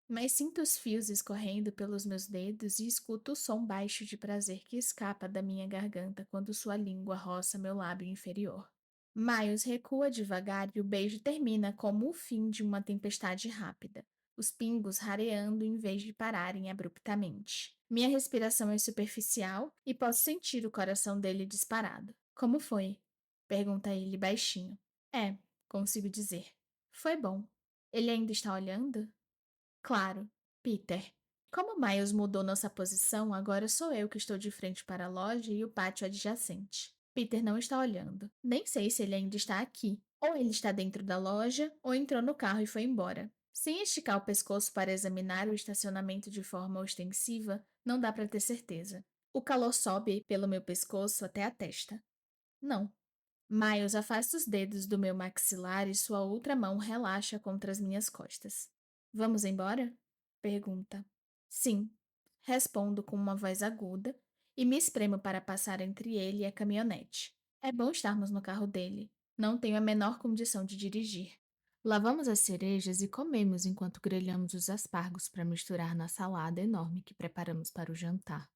mas sinto os fios escorrendo pelos meus dedos e escuto o som baixo de prazer que escapa da minha garganta quando sua língua roça meu lábio inferior. Miles recua devagar e o beijo termina como o fim de uma tempestade rápida, os pingos rareando em vez de pararem abruptamente. Minha respiração é superficial e posso sentir o coração dele disparado. Como foi? Pergunta ele baixinho. É, consigo dizer. Foi bom. Ele ainda está olhando? Claro, Peter. Como Miles mudou nossa posição, agora sou eu que estou de frente para a loja e o pátio adjacente. Peter não está olhando. Nem sei se ele ainda está aqui. Ou ele está dentro da loja, ou entrou no carro e foi embora. Sem esticar o pescoço para examinar o estacionamento de forma ostensiva, Não dá pra ter certeza. O calor sobe pelo meu pescoço até a testa. Não. Miles afasta os dedos do meu maxilar e sua outra mão relaxa contra as minhas costas. Vamos embora? Pergunta. Sim. Respondo com uma voz aguda e me espremo para passar entre ele e a caminhonete. É bom estarmos no carro dele. Não tenho a menor condição de dirigir. Lavamos as cerejas e comemos enquanto grelhamos os aspargos para misturar na salada enorme que preparamos para o jantar.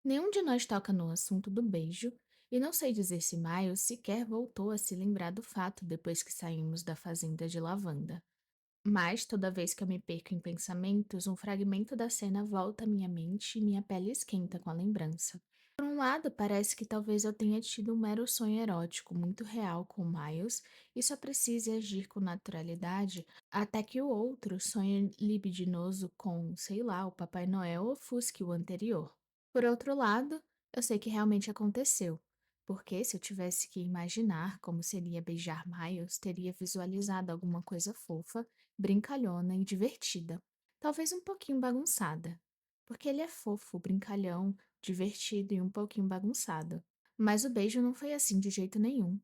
Nenhum de nós toca no assunto do beijo, e não sei dizer se Miles sequer voltou a se lembrar do fato depois que saímos da fazenda de lavanda. Mas, toda vez que eu me perco em pensamentos, um fragmento da cena volta à minha mente e minha pele esquenta com a lembrança. Por um lado, parece que talvez eu tenha tido um mero sonho erótico muito real com Miles e só precise agir com naturalidade até que o outro sonho libidinoso com, sei lá, o Papai Noel ofusque o anterior. Por outro lado, eu sei que realmente aconteceu, porque se eu tivesse que imaginar como seria beijar Miles, teria visualizado alguma coisa fofa, brincalhona e divertida. Talvez um pouquinho bagunçada, porque ele é fofo, brincalhão, divertido e um pouquinho bagunçado. Mas o beijo não foi assim de jeito nenhum.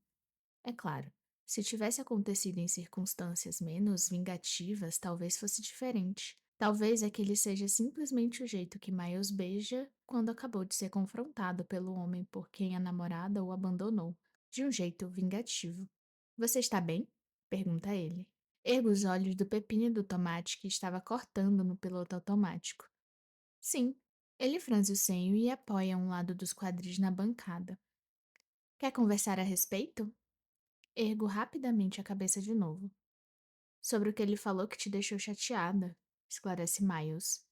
É claro, se tivesse acontecido em circunstâncias menos vingativas, talvez fosse diferente. Talvez aquele seja simplesmente o jeito que Miles beija quando acabou de ser confrontado pelo homem por quem a namorada o abandonou, de um jeito vingativo. Você está bem? Pergunta ele. Ergo os olhos do pepino e do tomate que estava cortando no piloto automático. Sim. Ele franze o senho e apoia um lado dos quadris na bancada. Quer conversar a respeito? Ergo rapidamente a cabeça de novo. Sobre o que ele falou que te deixou chateada, esclarece Miles.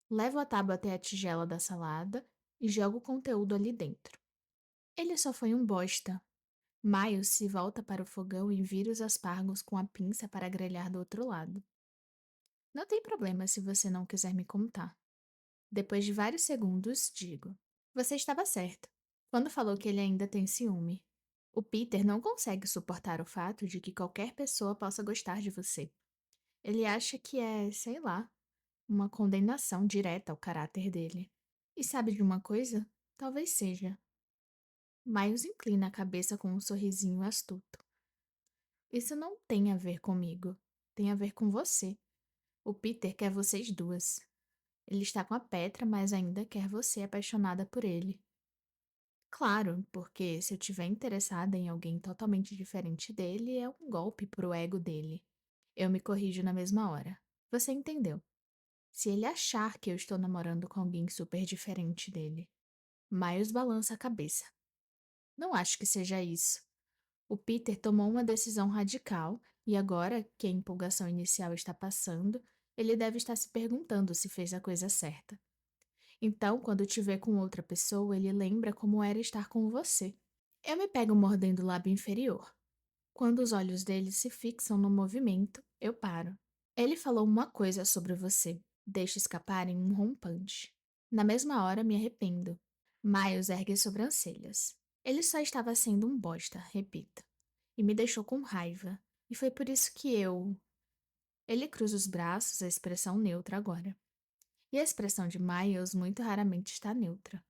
Levo a tábua até a tigela da salada e jogo o conteúdo ali dentro. Ele só foi um bosta. Miles se volta para o fogão e vira os aspargos com a pinça para grelhar do outro lado. Não tem problema se você não quiser me contar. Depois de vários segundos, digo: Você estava certo, quando falou que ele ainda tem ciúme. O Peter não consegue suportar o fato de que qualquer pessoa possa gostar de você. Ele acha que é, sei lá, uma condenação direta ao caráter dele. E sabe de uma coisa? Talvez seja. Miles inclina a cabeça com um sorrisinho astuto. Isso não tem a ver comigo. Tem a ver com você. O Peter quer vocês duas. Ele está com a Petra, mas ainda quer você apaixonada por ele. Claro, porque se eu tiver interessada em alguém totalmente diferente dele, é um golpe pro ego dele. Eu me corrijo na mesma hora. Você entendeu? Se ele achar que eu estou namorando com alguém super diferente dele. Miles balança a cabeça. Não acho que seja isso. O Peter tomou uma decisão radical e agora que a empolgação inicial está passando, ele deve estar se perguntando se fez a coisa certa. Então, quando te vê com outra pessoa, ele lembra como era estar com você. Eu me pego mordendo o lábio inferior. Quando os olhos dele se fixam no movimento, eu paro. Ele falou uma coisa sobre você. Deixa escapar em um rompante. Na mesma hora, me arrependo. Miles ergue as sobrancelhas. Ele só estava sendo um bosta, repita. E me deixou com raiva. E foi por isso que eu... Ele cruza os braços, a expressão neutra agora. E a expressão de Miles muito raramente está neutra.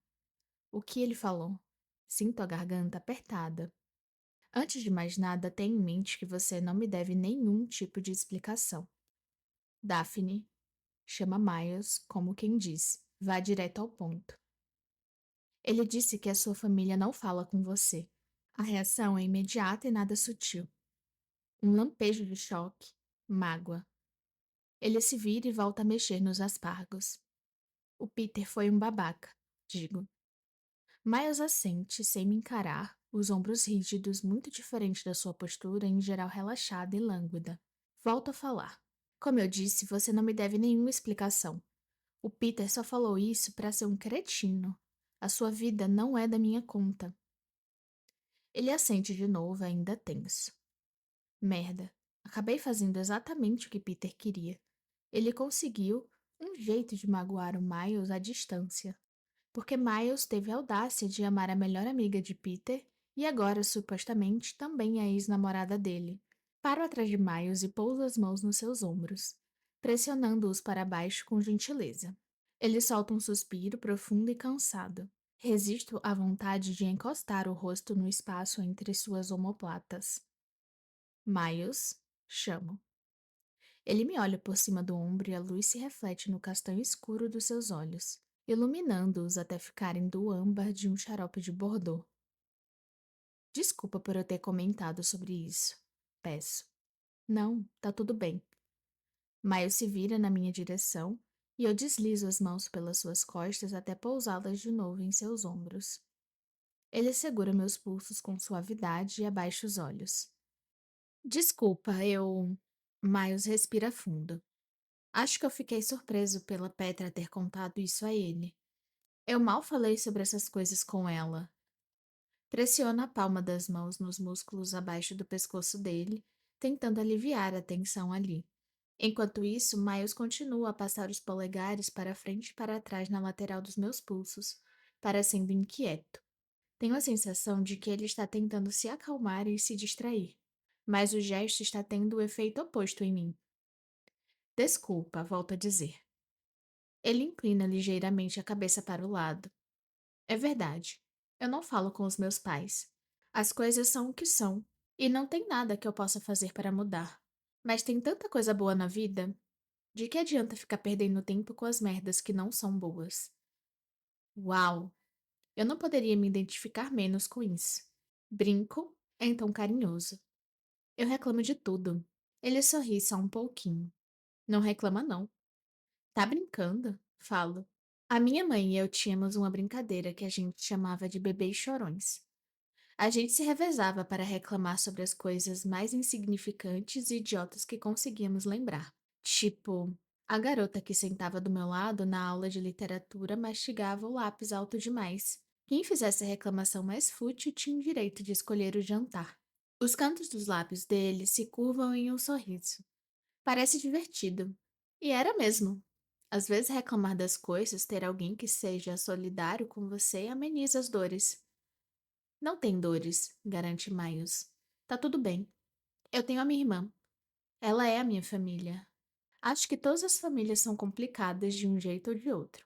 O que ele falou? Sinto a garganta apertada. Antes de mais nada, tenha em mente que você não me deve nenhum tipo de explicação. Daphne, chama Miles como quem diz, vá direto ao ponto. Ele disse que a sua família não fala com você. A reação é imediata e nada sutil. Um lampejo de choque, mágoa. Ele se vira e volta a mexer nos aspargos. O Peter foi um babaca, digo. Miles assente, sem me encarar, os ombros rígidos, muito diferente da sua postura, em geral relaxada e lânguida. Volto a falar. Como eu disse, você não me deve nenhuma explicação. O Peter só falou isso para ser um cretino. A sua vida não é da minha conta. Ele assente de novo, ainda tenso. Merda. Acabei fazendo exatamente o que Peter queria. Ele conseguiu um jeito de magoar o Miles à distância. Porque Miles teve a audácia de amar a melhor amiga de Peter e agora, supostamente, também a ex-namorada dele. Paro atrás de Miles e pouso as mãos nos seus ombros, pressionando-os para baixo com gentileza. Ele solta um suspiro profundo e cansado. Resisto à vontade de encostar o rosto no espaço entre suas omoplatas. Miles, chamo. Ele me olha por cima do ombro e a luz se reflete no castanho escuro dos seus olhos, iluminando-os até ficarem do âmbar de um xarope de Bordeaux. Desculpa por eu ter comentado sobre isso. Peço. Não, tá tudo bem. Miles se vira na minha direção e eu deslizo as mãos pelas suas costas até pousá-las de novo em seus ombros. Ele segura meus pulsos com suavidade e abaixa os olhos. Desculpa, eu. Miles respira fundo. Acho que eu fiquei surpreso pela Petra ter contado isso a ele. Eu mal falei sobre essas coisas com ela. Pressiono a palma das mãos nos músculos abaixo do pescoço dele, tentando aliviar a tensão ali. Enquanto isso, Miles continua a passar os polegares para frente e para trás na lateral dos meus pulsos, parecendo inquieto. Tenho a sensação de que ele está tentando se acalmar e se distrair, mas o gesto está tendo o efeito oposto em mim. Desculpa, volto a dizer. Ele inclina ligeiramente a cabeça para o lado. É verdade. Eu não falo com os meus pais. As coisas são o que são, e não tem nada que eu possa fazer para mudar. Mas tem tanta coisa boa na vida. De que adianta ficar perdendo tempo com as merdas que não são boas? Uau! Eu não poderia me identificar menos com isso. Brinco é então carinhoso. Eu reclamo de tudo. Ele sorri só um pouquinho. Não reclama, não. Tá brincando? Falo. A minha mãe e eu tínhamos uma brincadeira que a gente chamava de bebês chorões. A gente se revezava para reclamar sobre as coisas mais insignificantes e idiotas que conseguíamos lembrar. Tipo, a garota que sentava do meu lado na aula de literatura mastigava o lápis alto demais. Quem fizesse a reclamação mais fútil tinha o direito de escolher o jantar. Os cantos dos lábios dele se curvam em um sorriso. Parece divertido. E era mesmo. Às vezes reclamar das coisas, ter alguém que seja solidário com você ameniza as dores. Não tem dores, garante Miles. Tá tudo bem. Eu tenho a minha irmã. Ela é a minha família. Acho que todas as famílias são complicadas de um jeito ou de outro.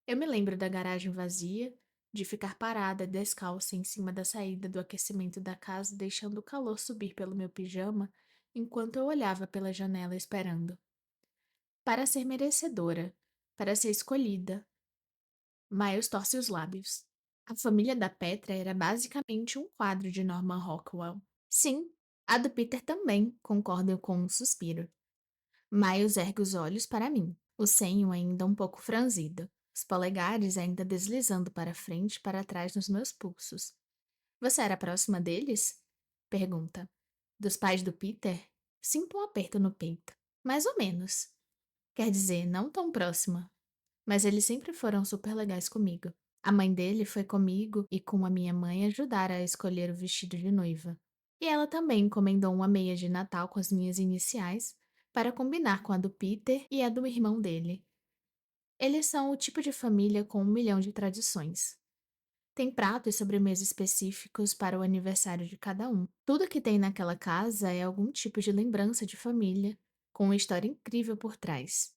Eu me lembro da garagem vazia, de ficar parada descalça em cima da saída do aquecimento da casa, deixando o calor subir pelo meu pijama enquanto eu olhava pela janela esperando. Para ser merecedora, para ser escolhida. Miles torce os lábios. A família da Petra era basicamente um quadro de Norman Rockwell. Sim, a do Peter também, concordo com um suspiro. Miles ergue os olhos para mim, o senho ainda um pouco franzido, os polegares ainda deslizando para frente e para trás nos meus pulsos. Você era próxima deles? Pergunta. Dos pais do Peter? Sinto um aperto no peito. Mais ou menos. Quer dizer, não tão próxima. Mas eles sempre foram super legais comigo. A mãe dele foi comigo e com a minha mãe ajudar a escolher o vestido de noiva. E ela também encomendou uma meia de Natal com as minhas iniciais para combinar com a do Peter e a do irmão dele. Eles são o tipo de família com 1 milhão de tradições. Tem prato e sobremesa específicos para o aniversário de cada um. Tudo que tem naquela casa é algum tipo de lembrança de família, com uma história incrível por trás.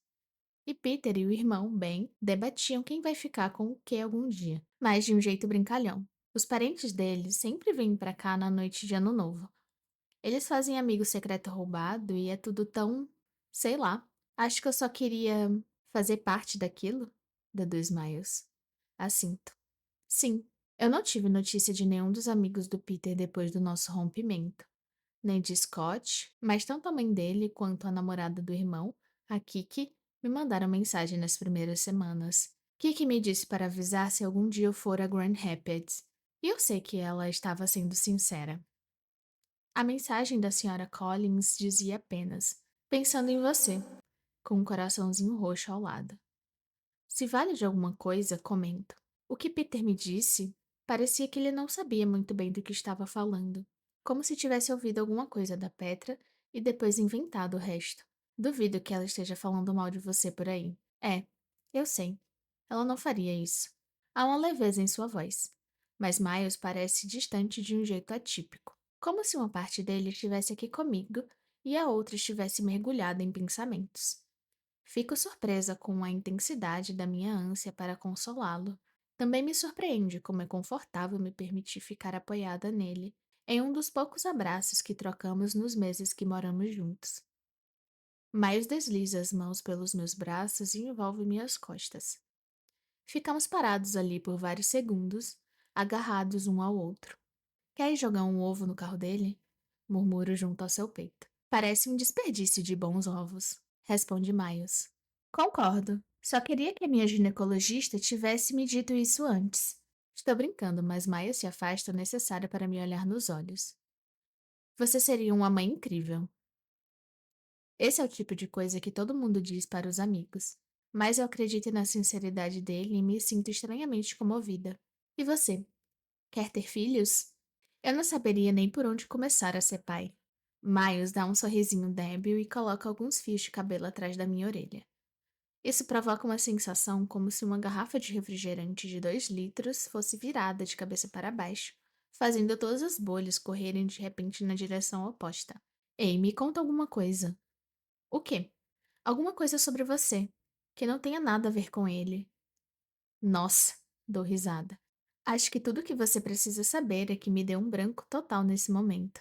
E Peter e o irmão, Ben, debatiam quem vai ficar com o que algum dia, mas de um jeito brincalhão. Os parentes deles sempre vêm pra cá na noite de Ano Novo. Eles fazem amigo secreto roubado e é tudo tão, sei lá. Acho que eu só queria fazer parte daquilo, da do Smiles. Assinto. Sim, eu não tive notícia de nenhum dos amigos do Peter depois do nosso rompimento. Nem de Scott, mas tanto a mãe dele quanto a namorada do irmão, a Kiki, me mandaram mensagem nas primeiras semanas. Kiki me disse para avisar se algum dia eu for a Grand Rapids, e eu sei que ela estava sendo sincera. A mensagem da senhora Collins dizia apenas: pensando em você, com um coraçãozinho roxo ao lado. Se vale de alguma coisa, comento. O que Peter me disse parecia que ele não sabia muito bem do que estava falando, como se tivesse ouvido alguma coisa da Petra e depois inventado o resto. Duvido que ela esteja falando mal de você por aí. É, eu sei. Ela não faria isso. Há uma leveza em sua voz. Mas Miles parece distante de um jeito atípico, como se uma parte dele estivesse aqui comigo e a outra estivesse mergulhada em pensamentos. Fico surpresa com a intensidade da minha ânsia para consolá-lo. Também me surpreende como é confortável me permitir ficar apoiada nele, em um dos poucos abraços que trocamos nos meses que moramos juntos. Miles desliza as mãos pelos meus braços e envolve minhas costas. Ficamos parados ali por vários segundos, agarrados um ao outro. Quer ir jogar um ovo no carro dele? Murmuro junto ao seu peito. Parece um desperdício de bons ovos, responde Miles. Concordo. Só queria que a minha ginecologista tivesse me dito isso antes. Estou brincando, mas Miles se afasta o necessário para me olhar nos olhos. Você seria uma mãe incrível. Esse é o tipo de coisa que todo mundo diz para os amigos. Mas eu acredito na sinceridade dele e me sinto estranhamente comovida. E você? Quer ter filhos? Eu não saberia nem por onde começar a ser pai. Miles dá um sorrisinho débil e coloca alguns fios de cabelo atrás da minha orelha. Isso provoca uma sensação como se uma garrafa de refrigerante de 2 litros fosse virada de cabeça para baixo, fazendo todas as bolhas correrem de repente na direção oposta. Ei, me conta alguma coisa. O quê? Alguma coisa sobre você, que não tenha nada a ver com ele. Nossa, dou risada. Acho que tudo o que você precisa saber é que me deu um branco total nesse momento.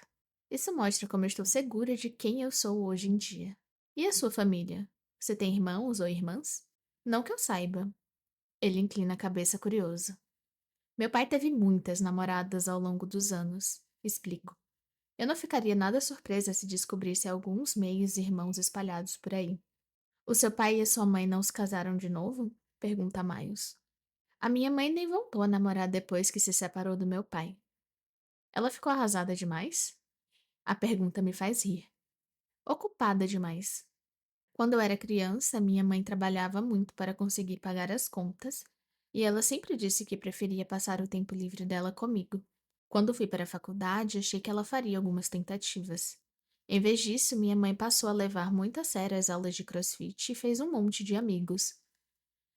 Isso mostra como eu estou segura de quem eu sou hoje em dia. E a sua família? Você tem irmãos ou irmãs? Não que eu saiba. Ele inclina a cabeça curioso. Meu pai teve muitas namoradas ao longo dos anos, explico. Eu não ficaria nada surpresa se descobrisse alguns meios irmãos espalhados por aí. O seu pai e a sua mãe não se casaram de novo? Pergunta Miles. A minha mãe nem voltou a namorar depois que se separou do meu pai. Ela ficou arrasada demais? A pergunta me faz rir. Ocupada demais. Quando eu era criança, minha mãe trabalhava muito para conseguir pagar as contas, e ela sempre disse que preferia passar o tempo livre dela comigo. Quando fui para a faculdade, achei que ela faria algumas tentativas. Em vez disso, minha mãe passou a levar muito a sério as aulas de CrossFit e fez um monte de amigos.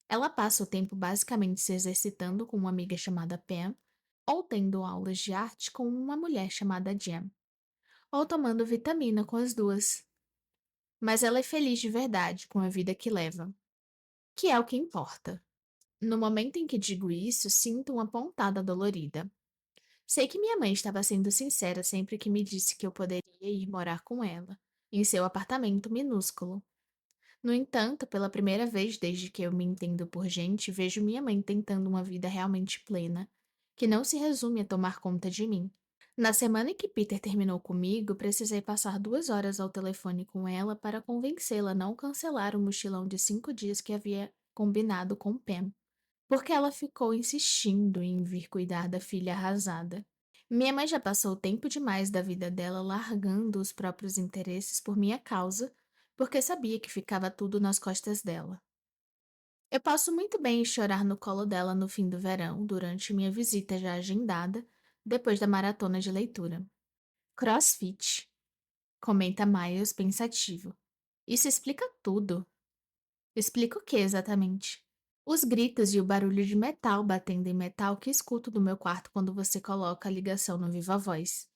Ela passa o tempo basicamente se exercitando com uma amiga chamada Pam, ou tendo aulas de arte com uma mulher chamada Jem, ou tomando vitamina com as duas. Mas ela é feliz de verdade com a vida que leva, que é o que importa. No momento em que digo isso, sinto uma pontada dolorida. Sei que minha mãe estava sendo sincera sempre que me disse que eu poderia ir morar com ela, em seu apartamento minúsculo. No entanto, pela primeira vez desde que eu me entendo por gente, vejo minha mãe tentando uma vida realmente plena, que não se resume a tomar conta de mim. Na semana em que Peter terminou comigo, precisei passar 2 horas ao telefone com ela para convencê-la a não cancelar o mochilão de 5 dias que havia combinado com Pam, porque ela ficou insistindo em vir cuidar da filha arrasada. Minha mãe já passou tempo demais da vida dela largando os próprios interesses por minha causa, porque sabia que ficava tudo nas costas dela. Eu posso muito bem chorar no colo dela no fim do verão, durante minha visita já agendada, depois da maratona de leitura. CrossFit, comenta Miles pensativo. Isso explica tudo. Explica o que exatamente? Os gritos e o barulho de metal batendo em metal que escuto do meu quarto quando você coloca a ligação no Viva Voz.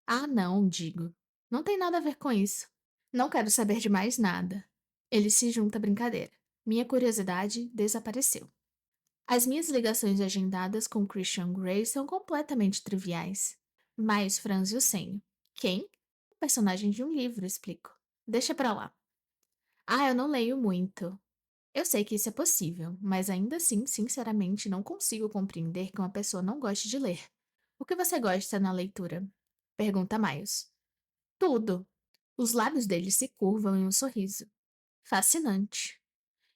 Ah, não, digo. Não tem nada a ver com isso. Não quero saber de mais nada. Ele se junta à brincadeira. Minha curiosidade desapareceu. As minhas ligações agendadas com Christian Grey são completamente triviais. Miles franze o senho. Quem? O personagem de um livro, explico. Deixa pra lá. Ah, eu não leio muito. Eu sei que isso é possível, mas ainda assim, sinceramente, não consigo compreender que uma pessoa não goste de ler. O que você gosta na leitura? Pergunta Miles. Tudo. Os lábios dele se curvam em um sorriso. Fascinante.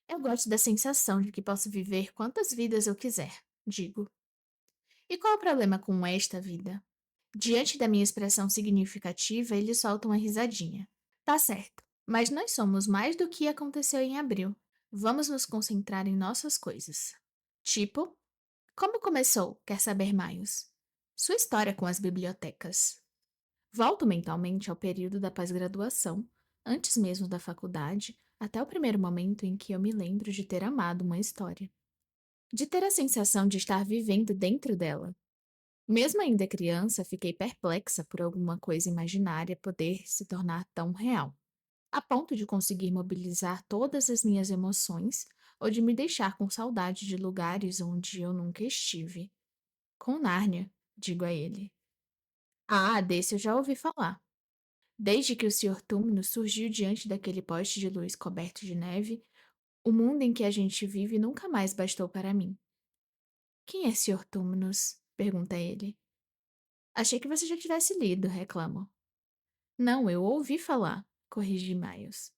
Eu gosto da sensação de que posso viver quantas vidas eu quiser, digo. E qual é o problema com esta vida? Diante da minha expressão significativa, ele solta uma risadinha. Tá certo, mas nós somos mais do que aconteceu em abril. Vamos nos concentrar em nossas coisas. Tipo, como começou? Quer saber mais? Sua história com as bibliotecas. Volto mentalmente ao período da pós-graduação, antes mesmo da faculdade, até o primeiro momento em que eu me lembro de ter amado uma história. De ter a sensação de estar vivendo dentro dela. Mesmo ainda criança, fiquei perplexa por alguma coisa imaginária poder se tornar tão real. a ponto de conseguir mobilizar todas as minhas emoções ou de me deixar com saudade de lugares onde eu nunca estive. Com Nárnia, digo a ele. Ah, desse eu já ouvi falar. Desde que o Sr. Túmino surgiu diante daquele poste de luz coberto de neve, o mundo em que a gente vive nunca mais bastou para mim. Quem é Sr. Túminos? Pergunta ele. Achei que você já tivesse lido, reclamo. Não, eu ouvi falar, corrige Miles.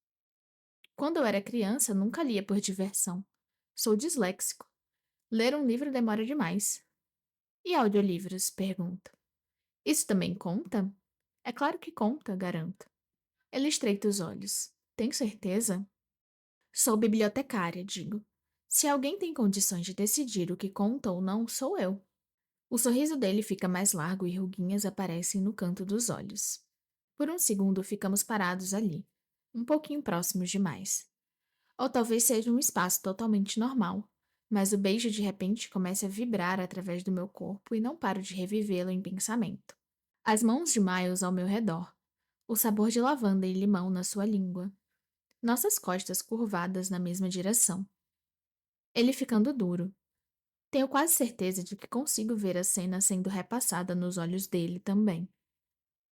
Quando eu era criança, nunca lia por diversão. Sou disléxico. Ler um livro demora demais. E audiolivros? Pergunto. Isso também conta? É claro que conta, garanto. Ele estreita os olhos. Tem certeza? Sou bibliotecária, digo. Se alguém tem condições de decidir o que conta ou não, sou eu. O sorriso dele fica mais largo e ruguinhas aparecem no canto dos olhos. Por um segundo ficamos parados ali, um pouquinho próximos demais. Ou talvez seja um espaço totalmente normal, mas o beijo de repente começa a vibrar através do meu corpo e não paro de revivê-lo em pensamento. As mãos de Miles ao meu redor, o sabor de lavanda e limão na sua língua, nossas costas curvadas na mesma direção. Ele ficando duro. Tenho quase certeza de que consigo ver a cena sendo repassada nos olhos dele também.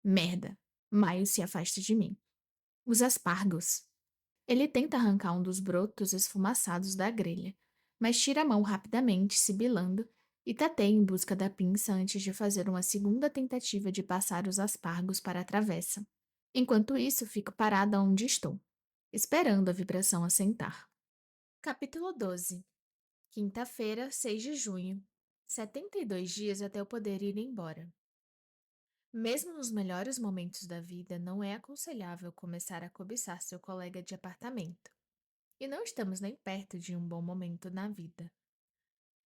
Merda. Miles se afasta de mim. Os aspargos. Ele tenta arrancar um dos brotos esfumaçados da grelha, mas tira a mão rapidamente, sibilando, e tateia em busca da pinça antes de fazer uma segunda tentativa de passar os aspargos para a travessa. Enquanto isso, fico parada onde estou, esperando a vibração assentar. Capítulo 12. Quinta-feira, 6 de junho. 72 dias até eu poder ir embora. Mesmo nos melhores momentos da vida, não é aconselhável começar a cobiçar seu colega de apartamento. E não estamos nem perto de um bom momento na vida.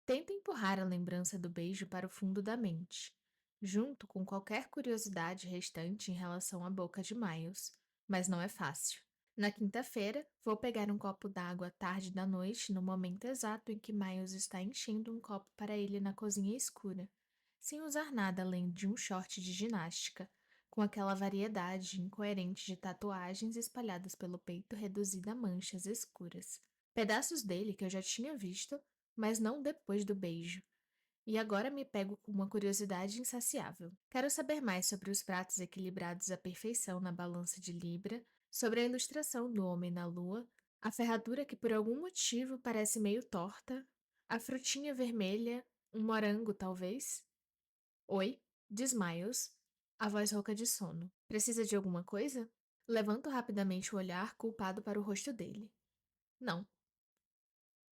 Tento empurrar a lembrança do beijo para o fundo da mente, junto com qualquer curiosidade restante em relação à boca de Miles, mas não é fácil. Na quinta-feira, vou pegar um copo d'água à tarde da noite, no momento exato em que Miles está enchendo um copo para ele na cozinha escura, sem usar nada além de um short de ginástica, com aquela variedade incoerente de tatuagens espalhadas pelo peito reduzida a manchas escuras. Pedaços dele que eu já tinha visto, mas não depois do beijo. E agora me pego com uma curiosidade insaciável. Quero saber mais sobre os pratos equilibrados à perfeição na balança de Libra, sobre a ilustração do homem na lua, a ferradura que por algum motivo parece meio torta, a frutinha vermelha, um morango talvez. Oi, diz Miles, a voz rouca de sono. Precisa de alguma coisa? Levanto rapidamente o olhar culpado para o rosto dele. Não.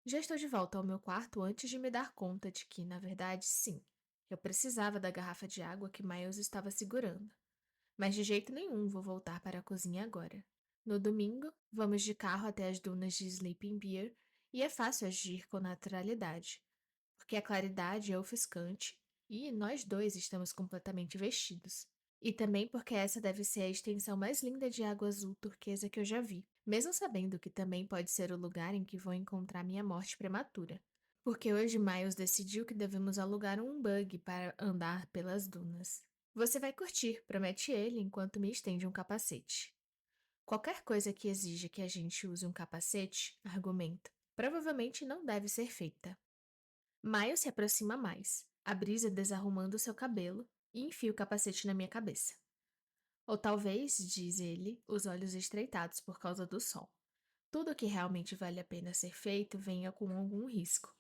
Já estou de volta ao meu quarto antes de me dar conta de que, na verdade, sim, eu precisava da garrafa de água que Miles estava segurando. Mas de jeito nenhum vou voltar para a cozinha agora. No domingo, vamos de carro até as dunas de Sleeping Bear e é fácil agir com naturalidade, porque a claridade é ofuscante e nós dois estamos completamente vestidos. E também porque essa deve ser a extensão mais linda de água azul turquesa que eu já vi, mesmo sabendo que também pode ser o lugar em que vou encontrar minha morte prematura. Porque hoje Miles decidiu que devemos alugar um buggy para andar pelas dunas. Você vai curtir, promete ele enquanto me estende um capacete. Qualquer coisa que exija que a gente use um capacete, argumento, provavelmente não deve ser feita. Miles se aproxima mais, a brisa desarrumando seu cabelo, e enfia o capacete na minha cabeça. Ou talvez, diz ele, os olhos estreitados por causa do sol. Tudo o que realmente vale a pena ser feito venha com algum risco.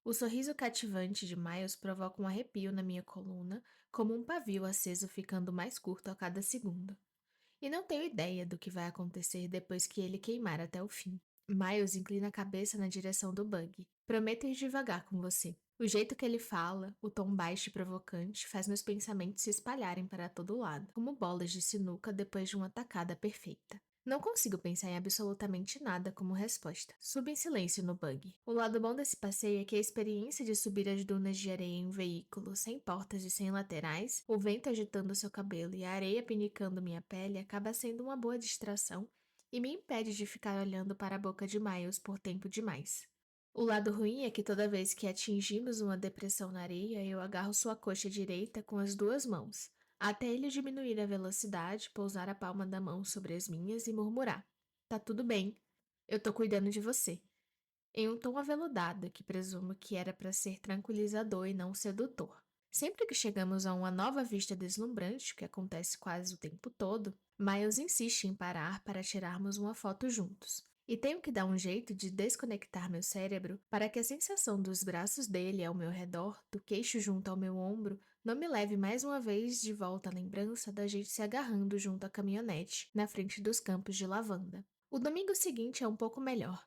O sorriso cativante de Miles provoca um arrepio na minha coluna, como um pavio aceso ficando mais curto a cada segundo. E não tenho ideia do que vai acontecer depois que ele queimar até o fim. Miles inclina a cabeça na direção do buggy. Prometo ir devagar com você. O jeito que ele fala, o tom baixo e provocante, faz meus pensamentos se espalharem para todo lado, como bolas de sinuca depois de uma tacada perfeita. Não consigo pensar em absolutamente nada como resposta. Subo em silêncio no buggy. O lado bom desse passeio é que a experiência de subir as dunas de areia em um veículo, sem portas e sem laterais, o vento agitando seu cabelo e a areia pinicando minha pele, acaba sendo uma boa distração e me impede de ficar olhando para a boca de Miles por tempo demais. O lado ruim é que toda vez que atingimos uma depressão na areia, eu agarro sua coxa direita com as duas mãos, até ele diminuir a velocidade, pousar a palma da mão sobre as minhas e murmurar: Tá tudo bem, eu tô cuidando de você. Em um tom aveludado que presumo que era para ser tranquilizador e não sedutor. Sempre que chegamos a uma nova vista deslumbrante, que acontece quase o tempo todo, Miles insiste em parar para tirarmos uma foto juntos. E tenho que dar um jeito de desconectar meu cérebro para que a sensação dos braços dele ao meu redor, do queixo junto ao meu ombro, não me leve mais uma vez de volta à lembrança da gente se agarrando junto à caminhonete, na frente dos campos de lavanda. O domingo seguinte é um pouco melhor.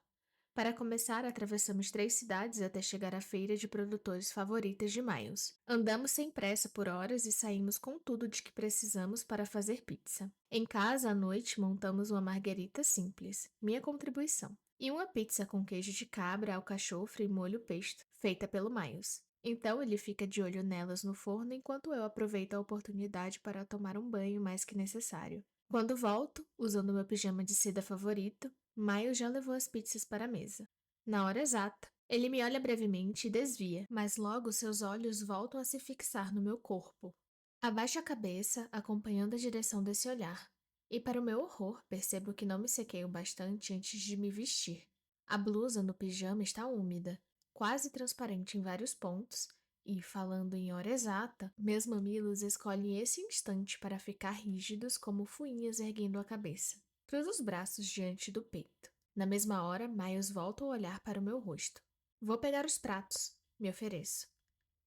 Para começar, atravessamos 3 cidades até chegar à feira de produtores favoritas de Miles. Andamos sem pressa por horas e saímos com tudo de que precisamos para fazer pizza. Em casa, à noite, montamos uma marguerita simples, minha contribuição, e uma pizza com queijo de cabra, alcachofra e molho pesto, feita pelo Miles. Então ele fica de olho nelas no forno enquanto eu aproveito a oportunidade para tomar um banho mais que necessário. Quando volto, usando meu pijama de seda favorito, Miles já levou as pizzas para a mesa. Na hora exata, ele me olha brevemente e desvia, mas logo seus olhos voltam a se fixar no meu corpo. Abaixo a cabeça, acompanhando a direção desse olhar. E para o meu horror, percebo que não me sequei o bastante antes de me vestir. A blusa no pijama está úmida, quase transparente em vários pontos, e, falando em hora exata, meus mamilos escolhem esse instante para ficar rígidos como fuinhas erguendo a cabeça. Cruzo os braços diante do peito. Na mesma hora, Miles volta o olhar para o meu rosto. Vou pegar os pratos, me ofereço.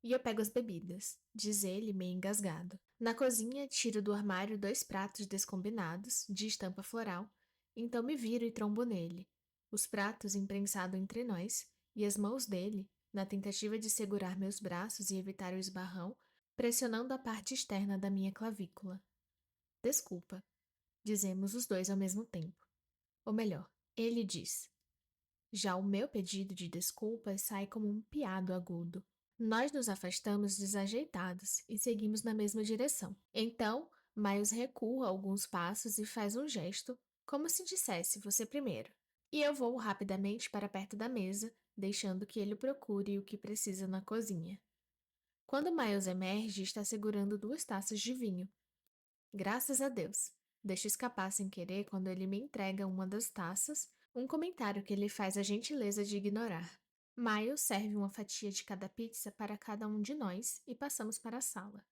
E eu pego as bebidas, diz ele meio engasgado. Na cozinha, tiro do armário 2 pratos descombinados, de estampa floral, então me viro e trombo nele. Os pratos imprensado entre nós, e as mãos dele, na tentativa de segurar meus braços e evitar o esbarrão, pressionando a parte externa da minha clavícula. Desculpa, dizemos os dois ao mesmo tempo. Ou melhor, ele diz. Já o meu pedido de desculpas sai como um piado agudo. Nós nos afastamos desajeitados e seguimos na mesma direção. Então, Miles recua alguns passos e faz um gesto, como se dissesse você primeiro. E eu vou rapidamente para perto da mesa, deixando que ele procure o que precisa na cozinha. Quando Miles emerge, está segurando 2 taças de vinho. Graças a Deus. Deixo escapar sem querer quando ele me entrega uma das taças, um comentário que ele faz a gentileza de ignorar. Miles serve uma fatia de cada pizza para cada um de nós e passamos para a sala,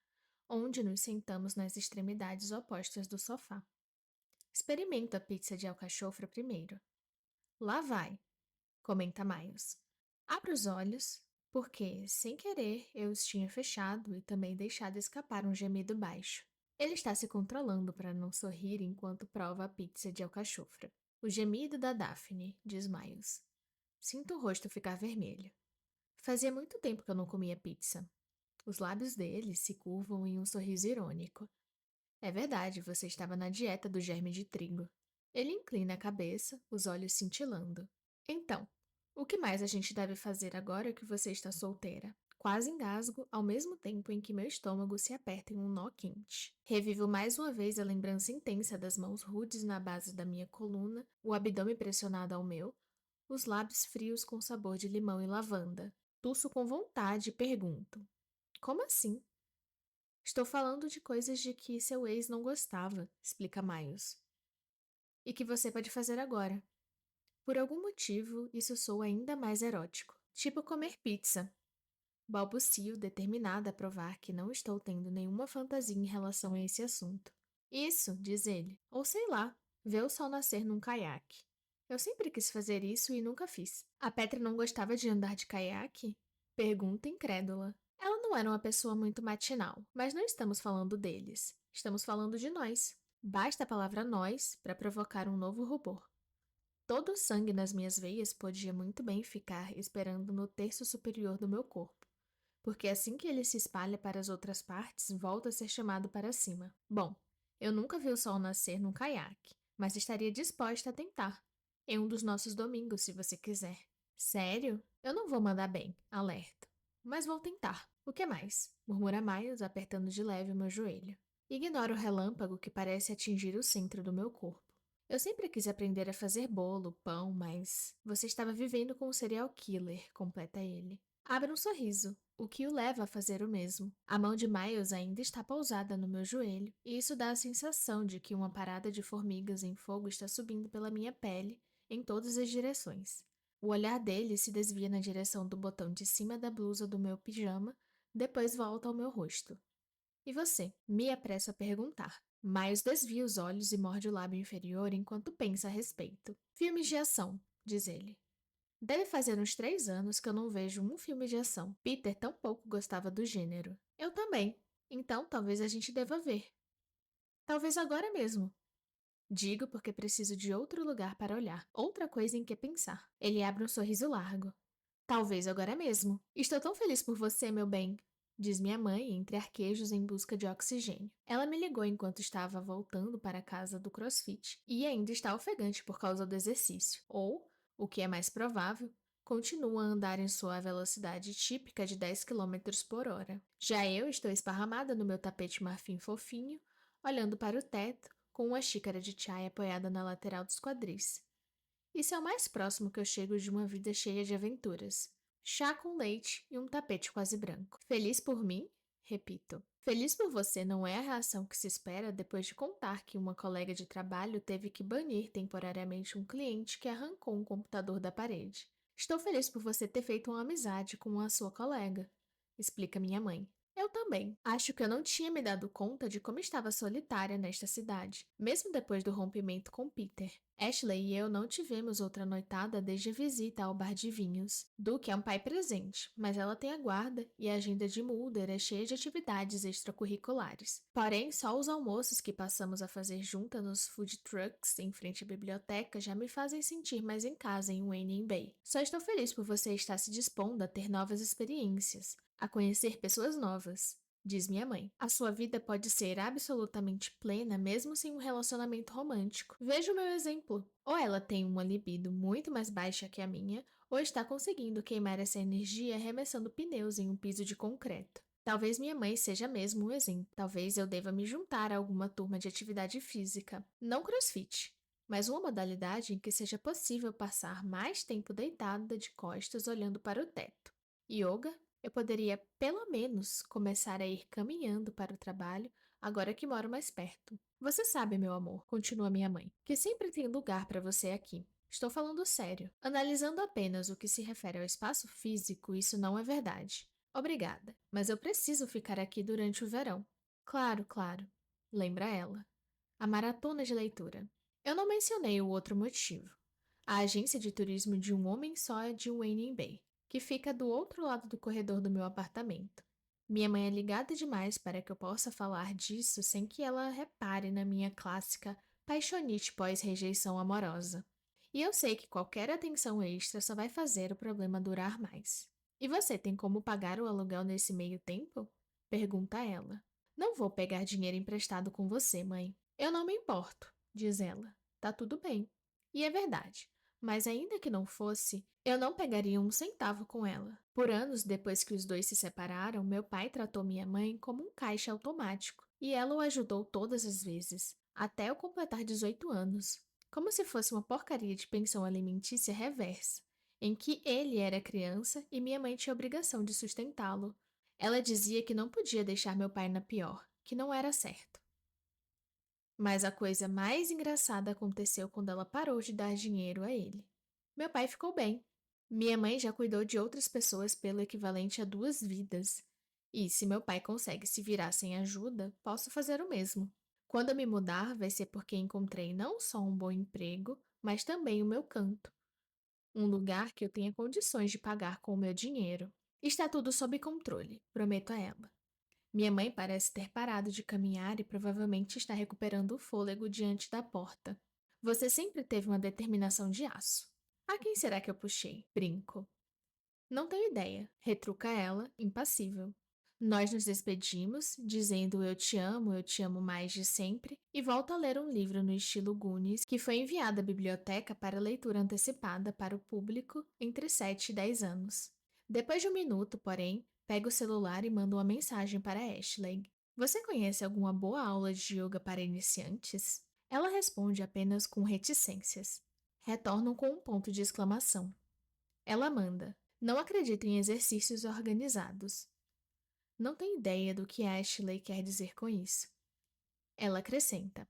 onde nos sentamos nas extremidades opostas do sofá. Experimento a pizza de alcachofra primeiro. Lá vai, comenta Miles. Abro os olhos, porque, sem querer, eu os tinha fechado e também deixado escapar um gemido baixo. Ele está se controlando para não sorrir enquanto prova a pizza de alcachofra. O gemido da Daphne, diz Miles. Sinto o rosto ficar vermelho. Fazia muito tempo que eu não comia pizza. Os lábios dele se curvam em um sorriso irônico. É verdade, você estava na dieta do germe de trigo. Ele inclina a cabeça, os olhos cintilando. Então, o que mais a gente deve fazer agora que você está solteira? Quase engasgo, ao mesmo tempo em que meu estômago se aperta em um nó quente. Revivo mais uma vez a lembrança intensa das mãos rudes na base da minha coluna, o abdômen pressionado ao meu, os lábios frios com sabor de limão e lavanda. Tuço com vontade e pergunto: como assim? Estou falando de coisas de que seu ex não gostava, explica Miles. E que você pode fazer agora. Por algum motivo, isso soa ainda mais erótico. Tipo comer pizza. Balbucio, determinada a provar que não estou tendo nenhuma fantasia em relação a esse assunto. Isso, diz ele. Ou sei lá, ver o sol nascer num caiaque. Eu sempre quis fazer isso e nunca fiz. A Petra não gostava de andar de caiaque? Pergunta incrédula. Ela não era uma pessoa muito matinal, mas não estamos falando deles. Estamos falando de nós. Basta a palavra nós para provocar um novo rubor. Todo o sangue nas minhas veias podia muito bem ficar esperando no terço superior do meu corpo, porque assim que ele se espalha para as outras partes, volta a ser chamado para cima. Bom, eu nunca vi o sol nascer num caiaque, mas estaria disposta a tentar. Em um dos nossos domingos, se você quiser. Sério? Eu não vou mandar bem, alerta. Mas vou tentar. O que mais? Murmura Miles, apertando de leve o meu joelho. Ignoro o relâmpago que parece atingir o centro do meu corpo. Eu sempre quis aprender a fazer bolo, pão, mas você estava vivendo com um serial killer, completa ele. Abre um sorriso. o que o leva a fazer o mesmo. A mão de Miles ainda está pousada no meu joelho, e isso dá a sensação de que uma parada de formigas em fogo está subindo pela minha pele em todas as direções. O olhar dele se desvia na direção do botão de cima da blusa do meu pijama, depois volta ao meu rosto. E você? Me apresso a perguntar. Miles desvia os olhos e morde o lábio inferior enquanto pensa a respeito. Filmes de ação, diz ele. Deve fazer uns 3 anos que eu não vejo um filme de ação. Peter tampouco gostava do gênero. Eu também. Então talvez a gente deva ver. Talvez agora mesmo. Digo porque preciso de outro lugar para olhar, outra coisa em que pensar. Ele abre um sorriso largo. Talvez agora mesmo. Estou tão feliz por você, meu bem, diz minha mãe entre arquejos em busca de oxigênio. Ela me ligou enquanto estava voltando para a casa do CrossFit e ainda está ofegante por causa do exercício. Ou, o que é mais provável, continua a andar em sua velocidade típica de 10 quilômetros por hora. Já eu estou esparramada no meu tapete marfim fofinho, olhando para o teto, com uma xícara de chai apoiada na lateral dos quadris. Isso é o mais próximo que eu chego de uma vida cheia de aventuras. Chá com leite e um tapete quase branco. Feliz por mim? Repito. Feliz por você não é a reação que se espera depois de contar que uma colega de trabalho teve que banir temporariamente um cliente que arrancou um computador da parede. Estou feliz por você ter feito uma amizade com a sua colega, explica minha mãe. Eu também. Acho que eu não tinha me dado conta de como estava solitária nesta cidade, mesmo depois do rompimento com Peter. Ashley e eu não tivemos outra noitada desde a visita ao bar de vinhos. Duke é um pai presente, mas ela tem a guarda e a agenda de Mulder é cheia de atividades extracurriculares. Porém, só os almoços que passamos a fazer juntas nos food trucks em frente à biblioteca já me fazem sentir mais em casa em Wayne Bay. Só estou feliz por você estar se dispondo a ter novas experiências, a conhecer pessoas novas. Diz minha mãe. A sua vida pode ser absolutamente plena mesmo sem um relacionamento romântico. Veja o meu exemplo. Ou ela tem uma libido muito mais baixa que a minha, ou está conseguindo queimar essa energia arremessando pneus em um piso de concreto. Talvez minha mãe seja mesmo um exemplo. Talvez eu deva me juntar a alguma turma de atividade física. Não crossfit, mas uma modalidade em que seja possível passar mais tempo deitada de costas olhando para o teto. Yoga? Eu poderia, pelo menos, começar a ir caminhando para o trabalho agora que moro mais perto. Você sabe, meu amor, continua minha mãe, que sempre tem lugar para você aqui. Estou falando sério. Analisando apenas o que se refere ao espaço físico, isso não é verdade. Obrigada, mas eu preciso ficar aqui durante o verão. Claro, claro, lembra ela. A maratona de leitura. Eu não mencionei o outro motivo. A agência de turismo de um homem só é de Wayne Bay, que fica do outro lado do corredor do meu apartamento. Minha mãe é ligada demais para que eu possa falar disso sem que ela repare na minha clássica paixonite pós-rejeição amorosa. E eu sei que qualquer atenção extra só vai fazer o problema durar mais. E você tem como pagar o aluguel nesse meio tempo? Pergunta ela. Não vou pegar dinheiro emprestado com você, mãe. Eu não me importo, diz ela. Tá tudo bem. E é verdade. Mas ainda que não fosse, eu não pegaria um centavo com ela. Por anos depois que os dois se separaram, meu pai tratou minha mãe como um caixa automático, e ela o ajudou todas as vezes, até eu completar 18 anos. Como se fosse uma porcaria de pensão alimentícia reversa, em que ele era criança e minha mãe tinha obrigação de sustentá-lo. Ela dizia que não podia deixar meu pai na pior, que não era certo. Mas a coisa mais engraçada aconteceu quando ela parou de dar dinheiro a ele. Meu pai ficou bem. Minha mãe já cuidou de outras pessoas pelo equivalente a 2 vidas. E se meu pai consegue se virar sem ajuda, posso fazer o mesmo. Quando eu me mudar, vai ser porque encontrei não só um bom emprego, mas também o meu canto. Um lugar que eu tenha condições de pagar com o meu dinheiro. Está tudo sob controle, prometo a ela. Minha mãe parece ter parado de caminhar e provavelmente está recuperando o fôlego diante da porta. Você sempre teve uma determinação de aço. A quem será que eu puxei? Brinco. Não tenho ideia, retruca ela, impassível. Nós nos despedimos, dizendo eu te amo mais de sempre, e volto a ler um livro no estilo Goonies, que foi enviado à biblioteca para leitura antecipada para o público entre 7 e 10 anos. Depois de um minuto, porém, pego o celular e mando uma mensagem para Ashley. Você conhece alguma boa aula de yoga para iniciantes? Ela responde apenas com reticências. Retornam com um ponto de exclamação. Ela manda. Não acredito em exercícios organizados. não tem ideia do que Ashley quer dizer com isso. Ela acrescenta: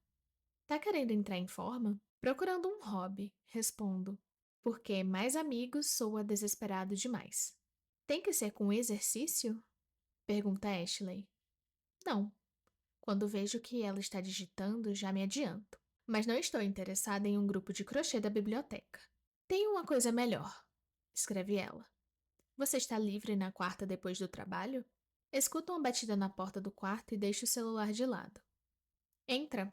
tá querendo entrar em forma? Procurando um hobby, respondo, porque mais amigos soa desesperado demais. Tem que ser com exercício? Pergunta Ashley. Não. Quando vejo que ela está digitando, já me adianto. Mas não estou interessada em um grupo de crochê da biblioteca. Tem uma coisa melhor, escreve ela. Você está livre na quarta depois do trabalho? Escuto uma batida na porta do quarto e deixo o celular de lado. Entra.